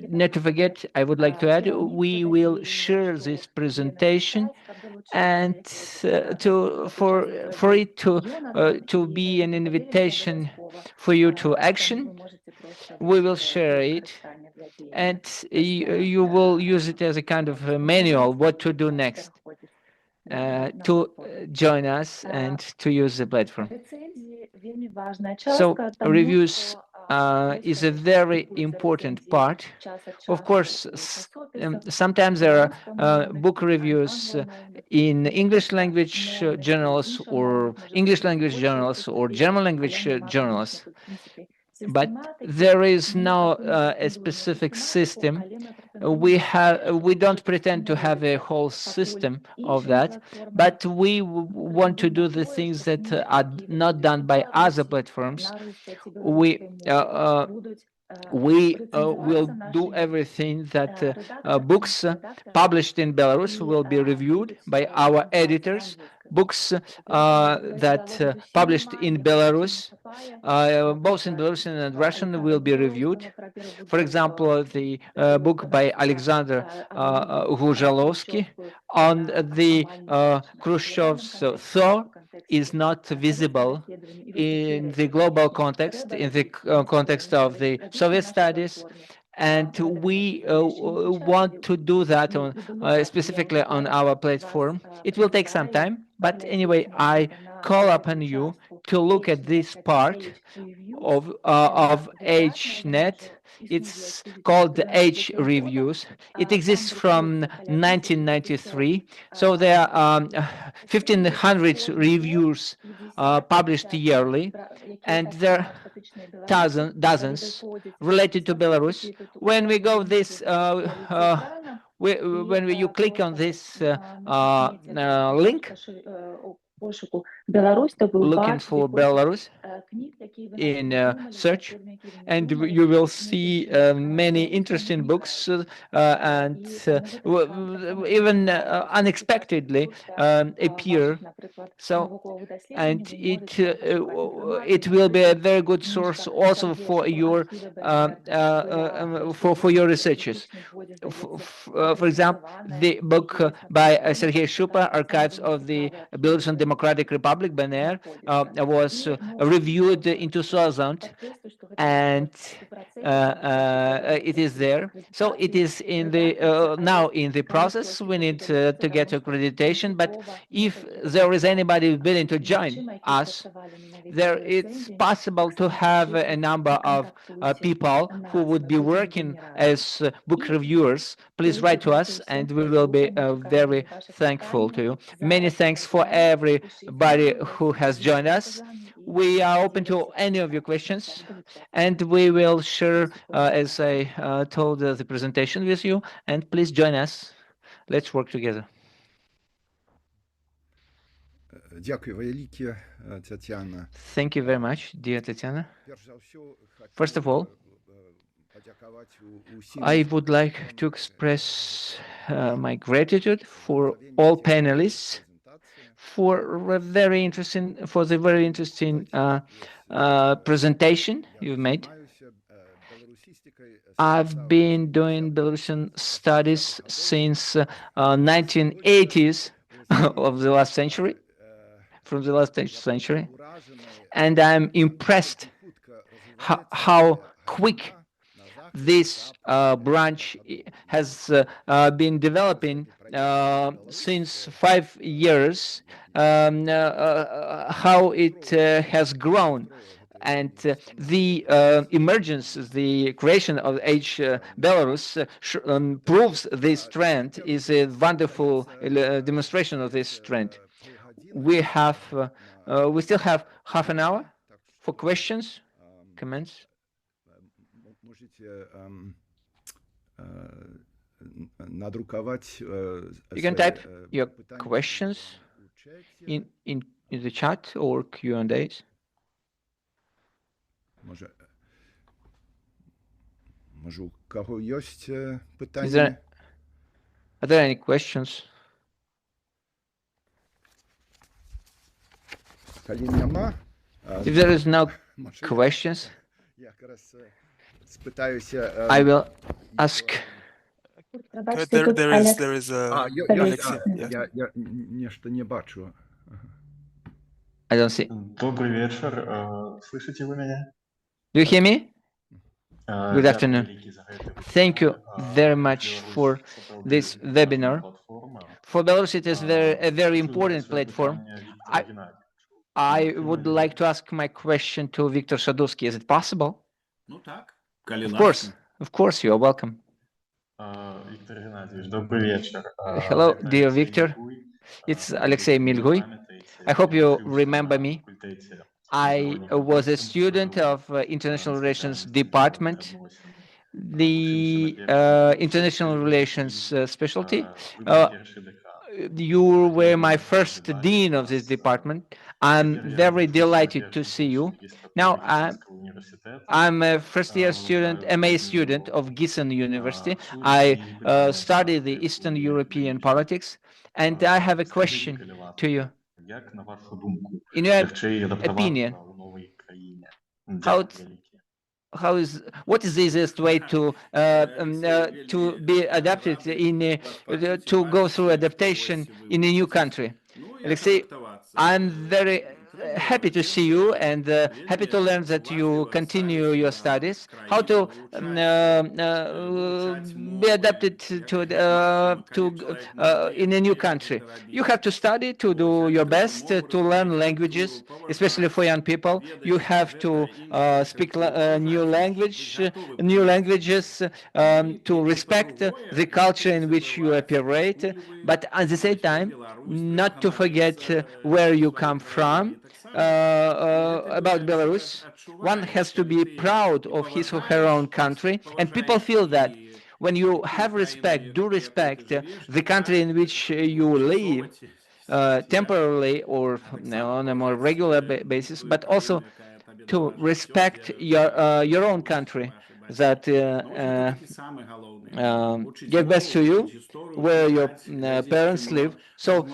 not to forget, I would like to add, we will share this presentation and for it to be an invitation for you to action. We will share it, and you will use it as a kind of a manual what to do next to join us and to use the platform. So reviews is a very important part. Of course, sometimes there are book reviews in English language journals or English language journals or German language journals. But there is no a specific system. We don't pretend to have a whole system of that, but we want to do the things that are not done by other platforms. We will do everything that books published in Belarus will be reviewed by our editors. Books that published in Belarus, both in Belarusian and Russian, will be reviewed. For example, the book by Alexander Guzhalovsky on the Khrushchev's thaw is not visible in the global context, in the context of the Soviet studies, and we want to do that on specifically on our platform. It will take some time, but anyway, I call upon you to look at this part of HNet. It's called the H reviews. It exists from 1993. So there are 1,500 reviews published yearly, and there are dozens related to Belarus. When we go this, when you click on this link, looking for Belarus in search, and you will see many interesting books and even unexpectedly appear. So, and it will be a very good source also for your for your researches. For example, the book by Sergei Shupa, Archives of the Belarusian Democratic Republic, BNR, was reviewed in 2000, and it is there. So it is in the now in the process. We need to get accreditation, but if there is anybody willing to join us, there it's possible to have a number of people who would be working as book reviewers. Please write to us, and we will be very thankful to you. Many thanks for everybody who has joined us. We are open to any of your questions, and we will share, as I told, the presentation with you. And please join us. Let's work together. Thank you very much, dear Tatsiana. First of all, I would like to express my gratitude for all panelists for the very interesting presentation you've made. I've been doing Belarusian studies since 1980s of the last century, from the last century, and I'm impressed how quick this branch has been developing since 5 years, how it has grown. And the emergence, the creation of H-Belarus proves this trend, is a wonderful demonstration of this trend. We still have half an hour for questions, comments. You can type your questions in the chat or Q&As. Може, у кого є Are питання? there any questions? Коли нема, If there is no questions, я якраз спитаюся. I will ask. Curt, there is a... Я нечто не бачу. I don't see. Добрый вечер. Слышите вы меня? Do you hear me? Good Дякую afternoon. велике за это Thank you вебинар. very much for this webinar. For Belarus, it is a very important platform. I would like to ask my question to Viktor Shadurski. Is it possible? Of course, you are welcome. Виктор Геннадьевич, добрый вечер. Hello, dear Victor. It's Alexei Milguy. I hope you remember me. I was a student of International Relations Department, the International Relations specialty. You were my first dean of this department. I'm very delighted to see you. Now, I'm a first-year student, MA student of Gießen University. I study the Eastern European politics, and I have a question to you. In your opinion, what is the easiest way to be adapted to go through adaptation in a new country? Alexei, I'm very happy to see you and happy to learn that you continue your studies. How to be adapted to in a new country? You have to study to do your best to learn languages, especially for young people. You have to speak new languages, to respect the culture in which you operate, but at the same time, not to forget where you come from. About Belarus, one has to be proud of his or her own country, and people feel that when you have respect, do respect the country in which you live, temporarily or on a more regular basis, but also to respect your own country that give best to you, where your parents live. So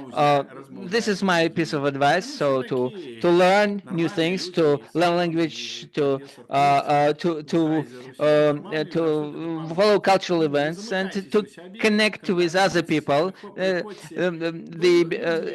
this is my piece of advice. So to learn new things, to learn language, to follow cultural events, and to connect with other people. The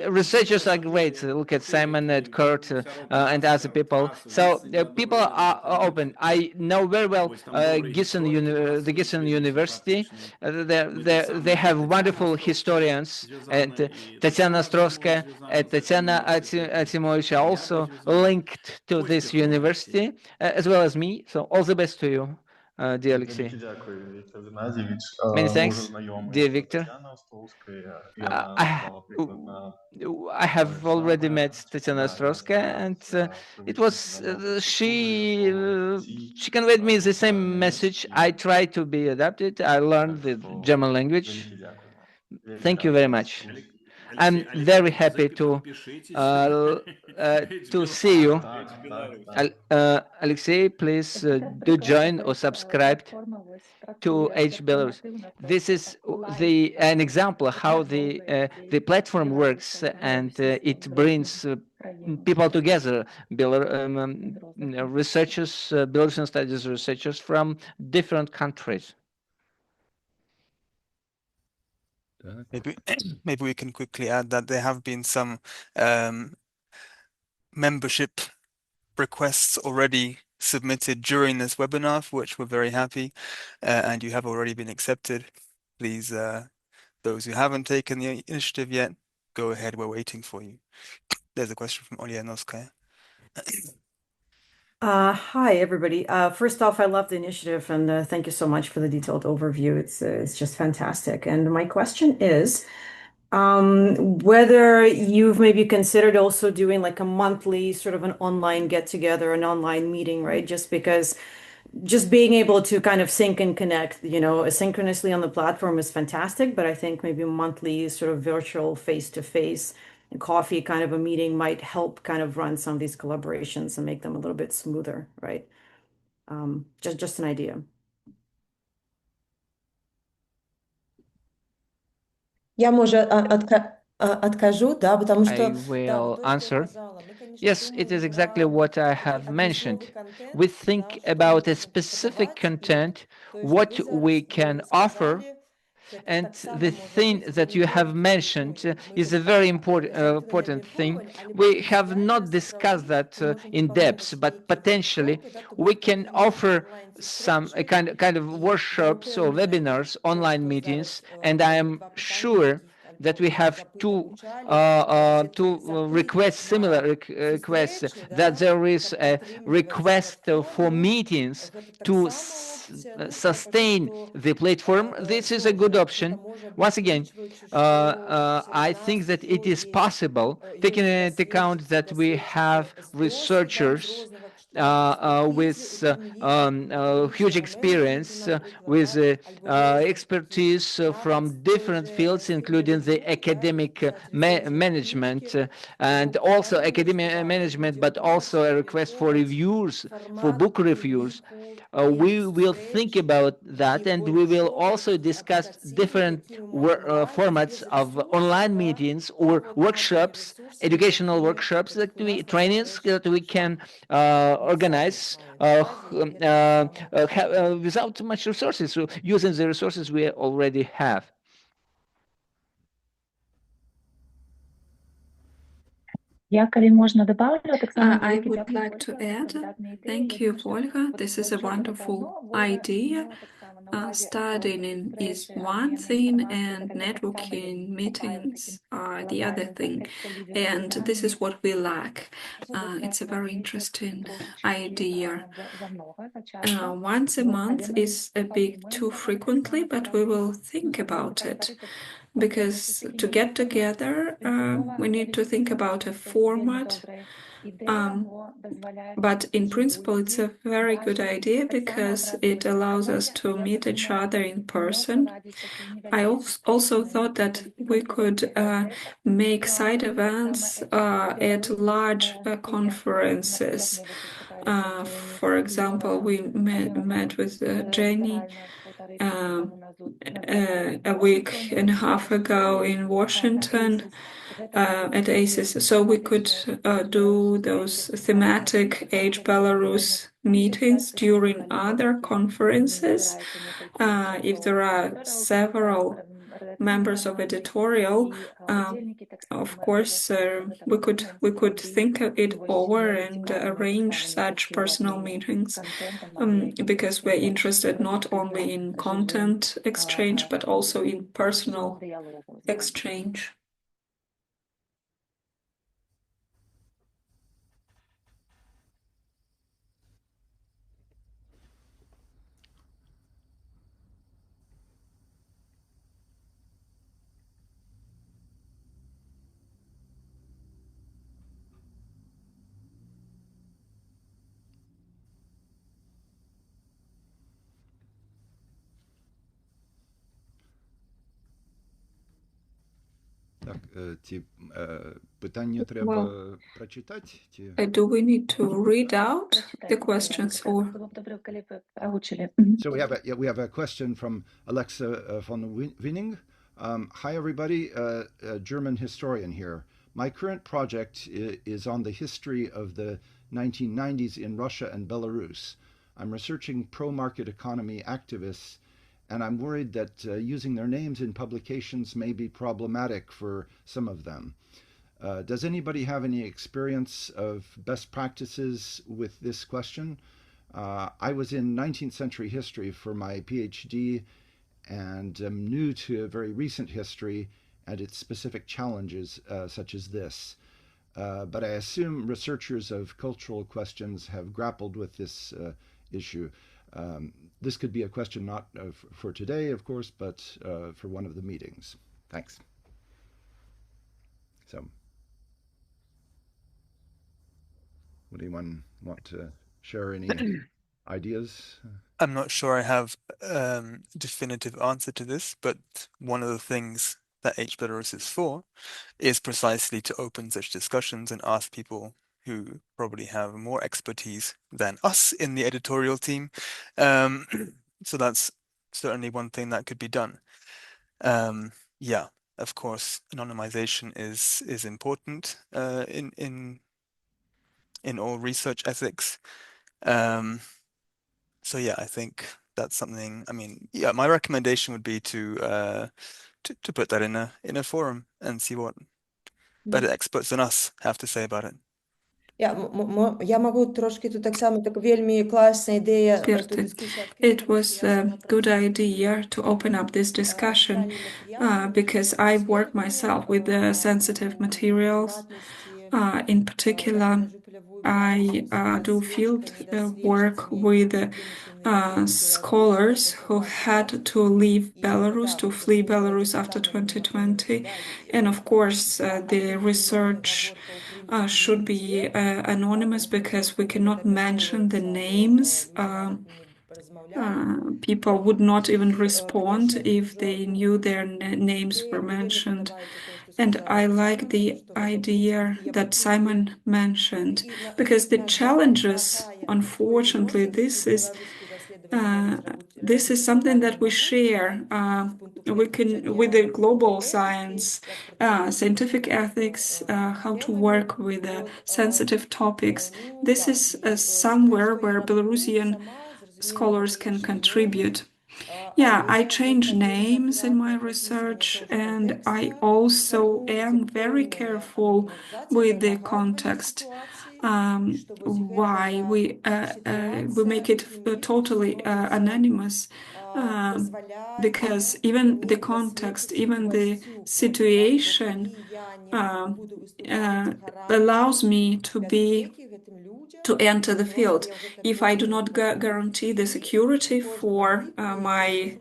researchers are great. Look at Simon, at Curt, and other people. So people are open. I know very well the Gießen University. They have wonderful historians, and Tatsiana Astrouskaya and Tatsiana Arcimovich are also linked to this university, as well as me. So all the best to you, dear Alexei. Many thanks, dear Victor. I have already met Tatsiana Astrouskaya, and it was she conveyed me the same message. I try to be adapted. I learned the German language. Thank you very much. I'm very happy to see you. Alexei, please do join or subscribe to H-Belarus. This is an example how the platform works, and it brings people together, researchers, Belarusian studies researchers from different countries. Maybe we can quickly add that there have been some membership requests already submitted during this webinar, for which we're very happy, and you have already been accepted. Please, those who haven't taken the initiative yet, go ahead, we're waiting for you. There's a question from Olianovskaya. Hi, everybody. First off, I love the initiative, and thank you so much for the detailed overview. It's just fantastic. And my question is, whether you've maybe considered also doing like a monthly sort of an online get-together, an online meeting, right? Just because just being able to kind of sync and connect, asynchronously on the platform is fantastic, but I think maybe monthly sort of virtual face-to-face coffee kind of a meeting might help kind of run some of these collaborations and make them a little bit smoother, right? Just an idea. Я, может, откажу, да, потому что, I да, вот will то, что я answer. сказала, мы, конечно, Yes, it is думаем exactly про what I have mentioned. определенный контент, We think да, что about a можно specific подавать, и content, то, что what вы we зараз can offer, сказали, это and так само the может thing быть that you have перевод, mentioned мы is еще a very предварительно не important thing. пробовали, а либо We через have связь not нас discussed проводить, that мы можем in планировать depth, but некие potentially воркшопы, да, то we будут can например offer some онлайн-встречи, kind of и workshops or дякуємо за webinars, то, online что meetings, зараз and I am два питання sure таких that we have two requests, similar requests, that there is a request for meetings to sustain the platform. This is a good option. Once again, I think that it is possible, taking into account that we have researchers with huge experience, with expertise from different fields, including the academic management and also academic management, but also a request for reviews, for book reviews. We will think about that, and we will also discuss different formats of online meetings or workshops, educational workshops that trainings that we can organize without too much resources, so using the resources we already have. I would like to add, thank you, Volga. This is a wonderful idea. Studying is one thing and networking meetings are the other thing. And this is what we lack. It's a very interesting idea. Once a month is a bit too frequently, but we will think about it. Because to get together, we need to think about a format. But in principle, it's a very good idea because it allows us to meet each other in person. I also thought that we could make side events at large conferences. For example, we met with Jenya a week and a half ago in Washington at ACES. So we could do those thematic H-Belarus meetings during other conferences. If there are several members of editorial, of course, we could think it over and arrange such personal meetings because we're interested not only in content exchange but also in personal exchange. Так, ті питання треба прочитати? Do we need to read out the questions or? So we have a question from Alexa von Winning. Hi everybody, German historian here. My current project is on the history of the 1990s in Russia and Belarus. I'm researching pro-market economy activists, and I'm worried that using their names in publications may be problematic for some of them. Does anybody have any experience of best practices with this question? I was in 19th century history for my PhD and am new to very recent history and its specific challenges such as this. But I assume researchers of cultural questions have grappled with this issue. This could be a question not for today, of course, but for one of the meetings. Thanks. So, would anyone want to share any ideas? I'm not sure I have a definitive answer to this, but one of the things that H-Belarus is for is precisely to open such discussions and ask people who probably have more expertise than us in the editorial team. So that's certainly one thing that could be done. Yeah, of course, anonymization is important in all research ethics. So yeah, I think that's something. I mean, yeah, my recommendation would be to put that in a forum and see what better experts than us have to say about it. Я можу трошки тут так само, так вельми класна ідея ту дискусію It was a good idea to open up this discussion because I work myself with the sensitive materials. In particular, I do field work with scholars who had to leave Belarus, to flee Belarus after 2020. And of course, the research should be anonymous because we cannot mention the names. People would not even respond if they knew their names were mentioned. And I like the idea that Simon mentioned, because the challenges, unfortunately, this is something that we share. We can, with the global science, scientific ethics, how to work with sensitive topics. This is somewhere where Belarusian scholars can contribute. Yeah, I change names in my research, and I also am very careful with the context. Why we make it totally anonymous, because even the context, even the situation allows me to enter the field. If I do not guarantee the security for my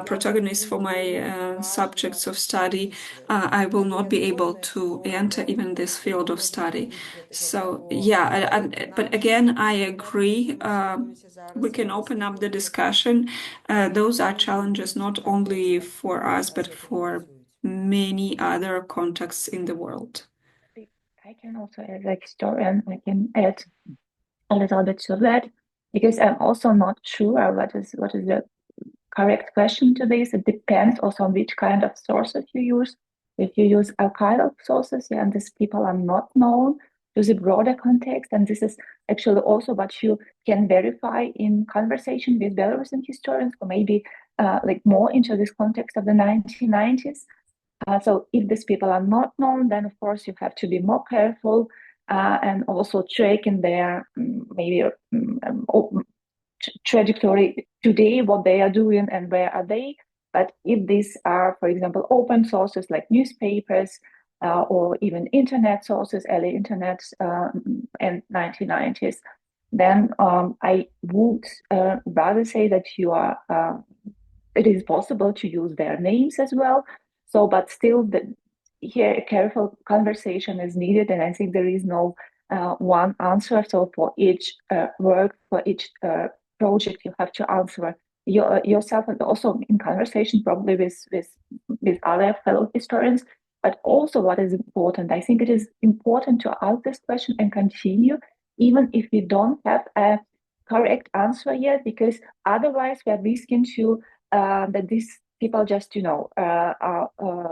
protagonists, for my subjects of study, I will not be able to enter even this field of study. So yeah, but again, I agree. We can open up the discussion. Those are challenges not only for us, but for many other contexts in the world. I can also, as a historian, I can add a little bit to that, because I'm also not sure what is the correct question to this. It depends also on which kind of sources you use. If you use archival sources, yeah, and these people are not known to the broader context, and this is actually also what you can verify in conversation with Belarusian historians who maybe like more into this context of the 1990s. So if these people are not known, then of course you have to be more careful and also check in their maybe trajectory today, what they are doing and where are they. But if these are, for example, open sources like newspapers or even internet sources, early internet and 1990s, then I would rather say that you are. It is possible to use their names as well. So, but still, here a careful conversation is needed, and I think there is no one answer. So, for each work, for each project, you have to answer yourself, and also in conversation probably with other fellow historians. But also, what is important, I think it is important to ask this question and continue, even if we don't have a correct answer yet, because otherwise we are risking to that these people just are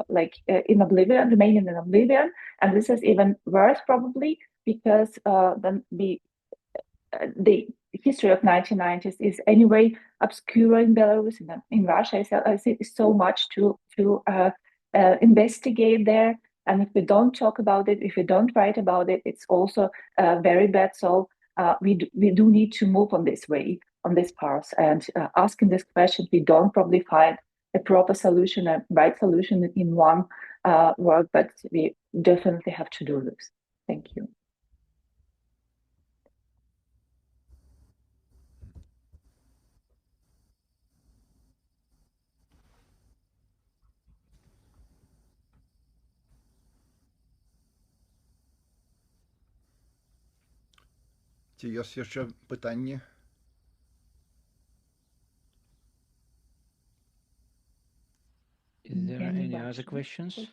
like in oblivion, remaining in oblivion, and this is even worse probably because then the history of 1990s is anyway obscure in Belarus. In Russia, I see so much to investigate there, and if we don't talk about it, if we don't write about it, it's also very bad. So we do need to move on this way, on this path, and asking this question, we don't probably find a proper solution, a right solution in one work, but we definitely have to do this. Thank you. Ці ёсць яшчэ пытанні? Is there any other questions?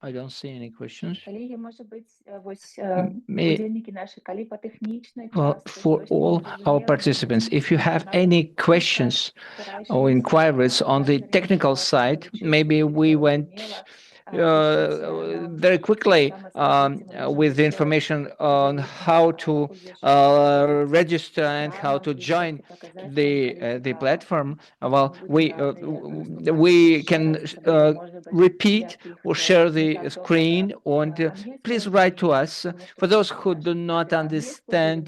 I don't see any questions. Well, for all our participants, if you have any questions or inquiries on the technical side, maybe we went very quickly with the information on how to register and how to join the platform. Well, we can repeat or share the screen, and please write to us. For those who do not understand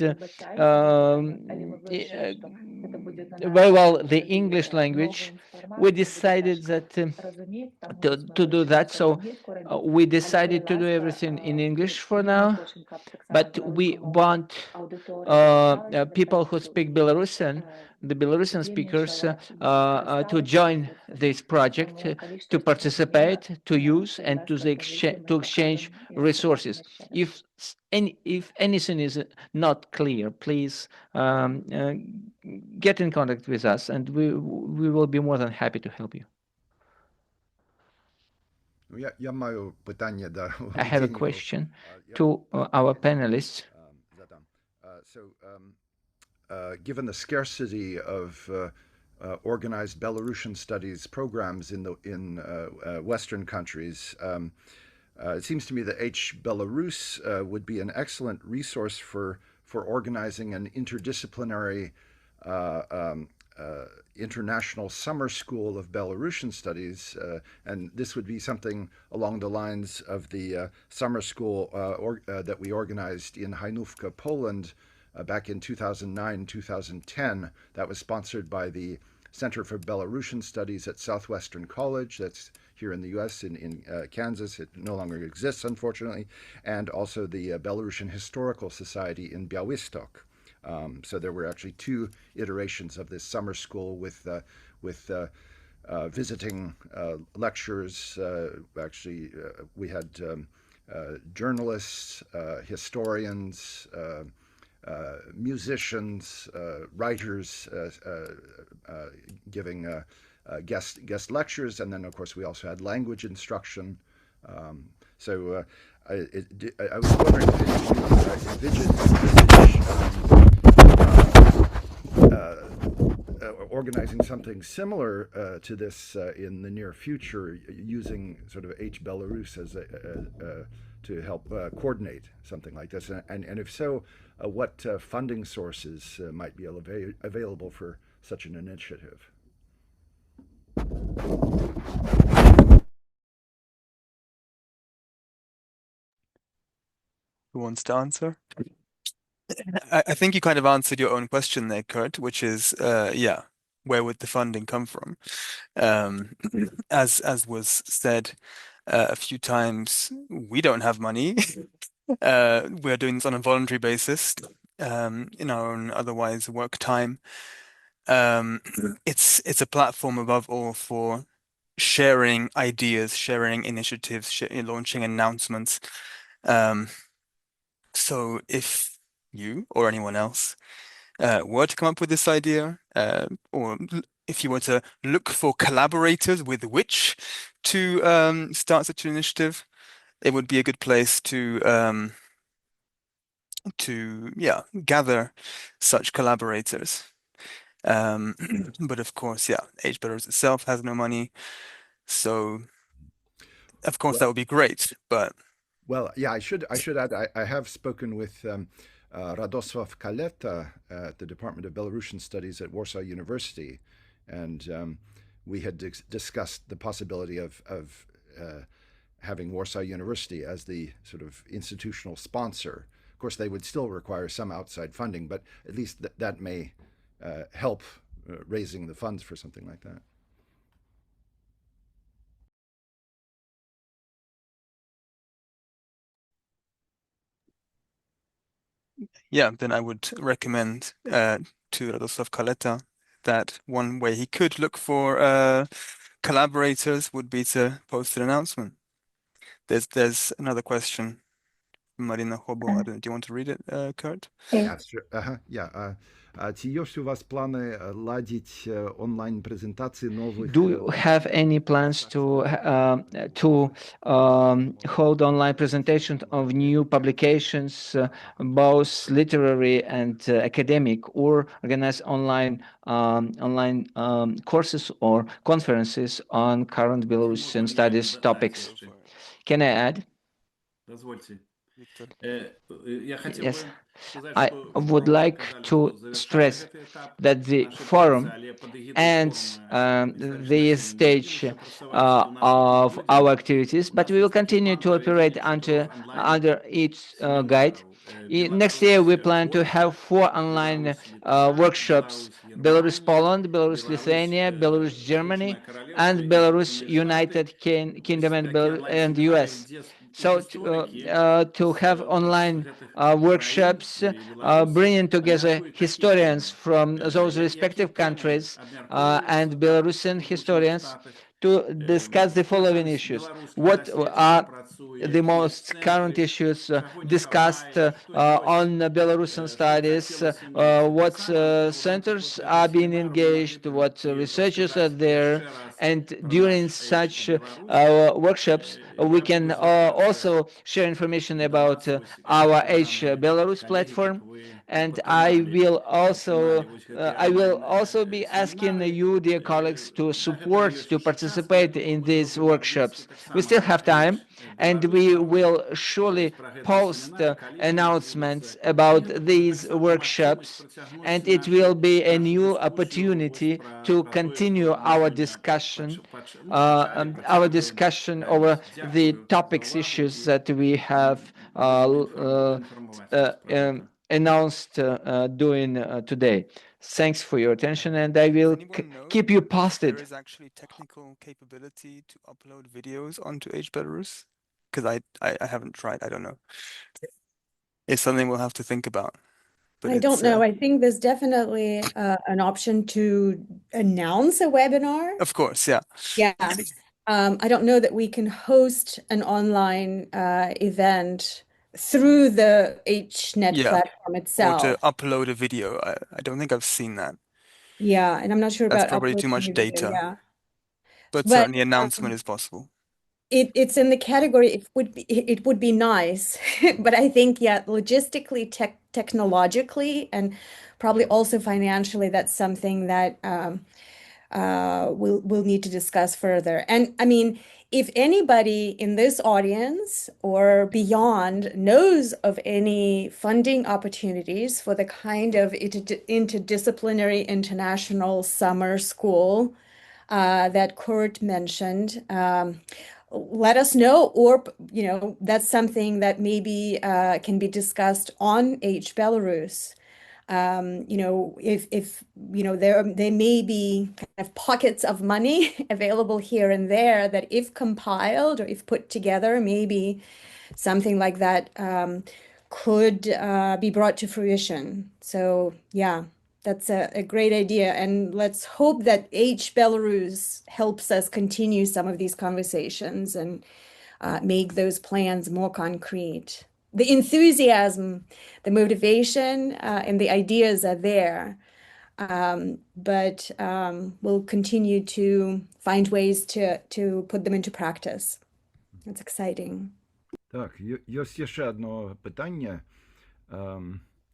very well the English language, we decided that to do that. So we decided to do everything in English for now, but we want people who speak Belarusian, the Belarusian speakers, to join this project, to participate, to use, and to exchange resources. If anything is not clear, please get in contact with us, and we will be more than happy to help you. I have a question to our panelists. Given the scarcity of organized Belarusian studies programs in Western countries, it seems to me that H-Belarus would be an excellent resource for organizing an interdisciplinary international summer school of Belarusian studies, and this would be something along the lines of the summer school that we organized in Hajnówka, Poland, back in 2009-2010. That was sponsored by the Center for Belarusian Studies at Southwestern College. That's here in the U.S. in Kansas. It no longer exists, unfortunately, and also the Belarusian Historical Society in Białystok. So there were actually two iterations of this summer school with visiting lectures. Actually, we had journalists, historians, musicians, writers giving guest lectures, and then of course we also had language instruction. So I was wondering if you organizing something similar to this in the near future, using sort of H-Belarus as to help coordinate something like this, and if so, what funding sources might be available for such an initiative? Who wants to answer? I think you kind of answered your own question there, Curt, which is, yeah, where would the funding come from? As was said a few times, we don't have money. We're doing this on a voluntary basis in our own otherwise work time. It's a platform above all for sharing ideas, sharing initiatives, launching announcements. So if you or anyone else were to come up with this idea, or if you were to look for collaborators with which to start such an initiative, it would be a good place to gather such collaborators. But of course, yeah, H-Belarus itself has no money, so of course that would be great. But well, yeah, I should add, I have spoken with Radosław Kaleta at the Department of Belarusian Studies at Warsaw University, and we had discussed the possibility of having Warsaw University as the sort of institutional sponsor. Of course, they would still require some outside funding, but at least that may help raising the funds for something like that. Yeah, then I would recommend to Radosław Kaleta that one way he could look for collaborators would be to post an announcement. There's another question. from Marina Hobo. I don't know, do you want to read it, Curt? Yeah, sure. Есть у вас планы ладить онлайн-презентации новых? Do you have any plans to hold online presentations of new publications, both literary and academic, or organize online courses or conferences on current Belarusian studies topics? Can I add? Yes. I would like to stress that the forum ends the stage of our activities, but we will continue to operate under each guide. Next year, we plan to have 4 online workshops: Belarus, Poland, Belarus, Lithuania, Belarus, Germany, and Belarus, United Kingdom, and US. So to have online workshops, bringing together historians from those respective countries and Belarusian historians to discuss the following issues. What are the most current issues discussed on Belarusian studies? What centers are being engaged? What researchers are there? And during such workshops, we can also share information about our H-Belarus platform. And I will also be asking you, dear colleagues, to participate in these workshops. We still have time, and we will surely post announcements about these workshops, and it will be a new opportunity to continue our discussion over the topics, issues that we have announced doing today. Thanks for your attention, and I will keep you posted. There is actually technical capability to upload videos onto H-Belarus? Because I haven't tried, I don't know. It's something we'll have to think about. But I don't know. I think there's definitely an option to announce a webinar. Of course, yeah. Yeah. I don't know that we can host an online event through the HNet platform itself. Or to upload a video. I don't think I've seen that. Yeah, and I'm not sure about That's probably too much data. Yeah. But certainly announcement is possible. It's in the category, it would be nice, but I think, logistically, technologically, and probably also financially, that's something that we'll need to discuss further. And I mean, if anybody in this audience or beyond knows of any funding opportunities for the kind of interdisciplinary international summer school that Curt mentioned, let us know, or that's something that maybe can be discussed on H-Belarus. If there may be kind of pockets of money available here and there that, if compiled or if put together, maybe something like that could be brought to fruition. So yeah, that's a great idea, and let's hope that H-Belarus helps us continue some of these conversations and make those plans more concrete. The enthusiasm, the motivation, and the ideas are there, but we'll continue to find ways to put them into practice. That's exciting. Так, есть ще одно питання.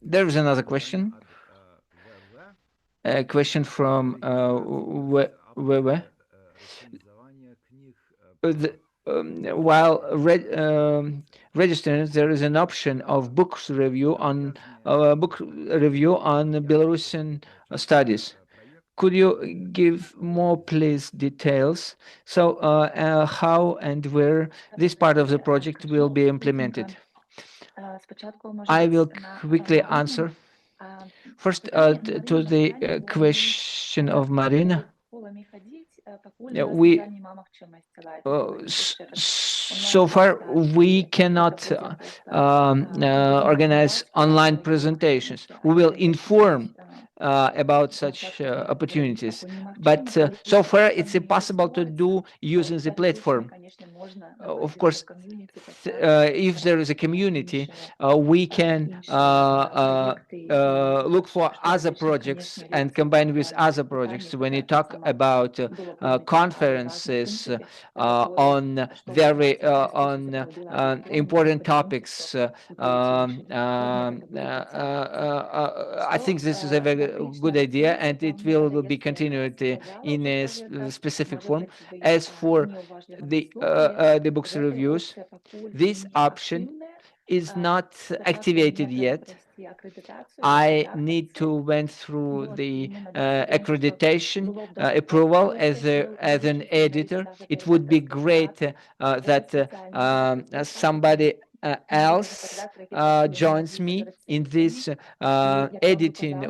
There is another question. A question from where? While registering, there is an option of book review on Belarusian studies. Could you give more, please, details? So, how and where this part of the project will be implemented? I will quickly answer. First, to the question of Marina. So far, we cannot organize online presentations. We will inform about such opportunities. But so far, it's impossible to do using the platform. Of course, if there is a community, we can look for other projects and combine with other projects. When you talk about conferences on very important topics, I think this is a very good idea, and it will be continued in a specific form. As for the books reviews, this option is not activated yet. I need to went through the accreditation approval as an editor. It would be great that somebody else joins me in this editing,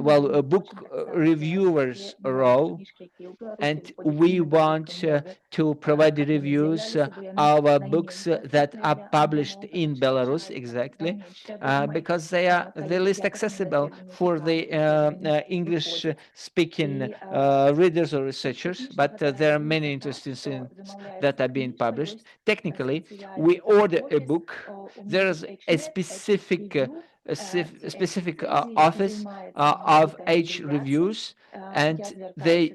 book reviewers role, and we want to provide the reviews our books that are published in Belarus, exactly, because they are the least accessible for the English-speaking readers or researchers, but there are many interesting things that are being published. Technically, we order a book. There is a specific office of H reviews, and they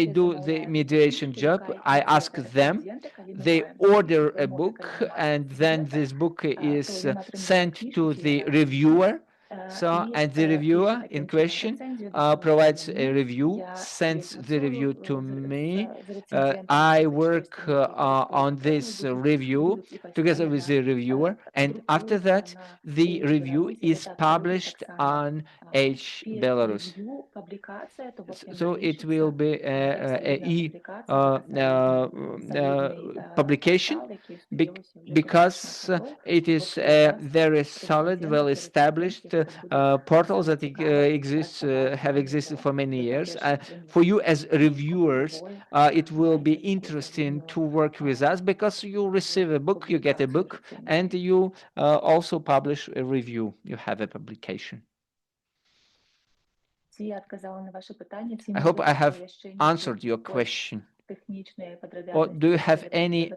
do the mediation job. I ask them, they order a book, and then this book is sent to the reviewer. And the reviewer in question provides a review, sends the review to me. I work on this review together with the reviewer, and after that, the review is published on H-Belarus. So it will be publication because it is a very solid, well-established portals that have existed for many years. For you as reviewers, it will be interesting to work with us because you receive a book, you get a book, and you also publish a review. You have a publication. I hope I have answered your question. Or do you have any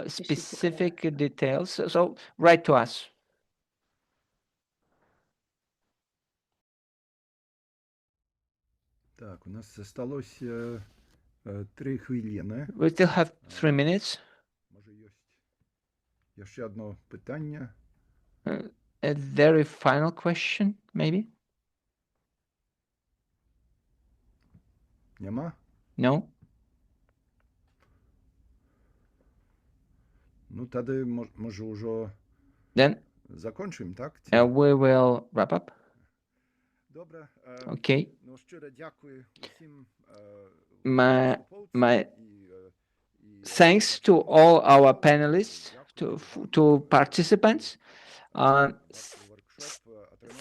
specific details? So write to us. Так, у нас осталось 3 хвилини. We still have 3 minutes. Може, є ще одне питання? A very final question, maybe? Нема? No? Ну, тоді, може, вже Then закончимо, так? We will wrap up. Добре. Okay. Ну, щиро дякую усім. My thanks to all our panelists, to participants.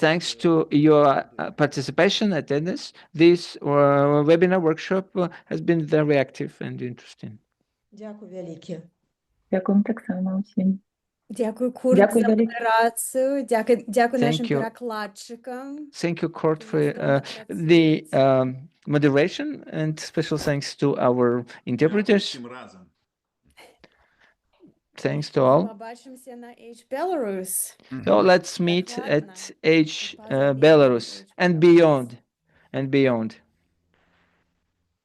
Thanks to your participation, attendance. This webinar workshop has been very active and interesting. Дякую велике. Дякую так само усім. Дякую, Курт, Дякую за велике. модерацію. Дякую нашим Thank you. перекладчикам. Thank you, Curt, for the moderation, and special thanks to our interpreters. Thanks to all. Побачимося на H-Belarus. So let's meet at H-Belarus and beyond.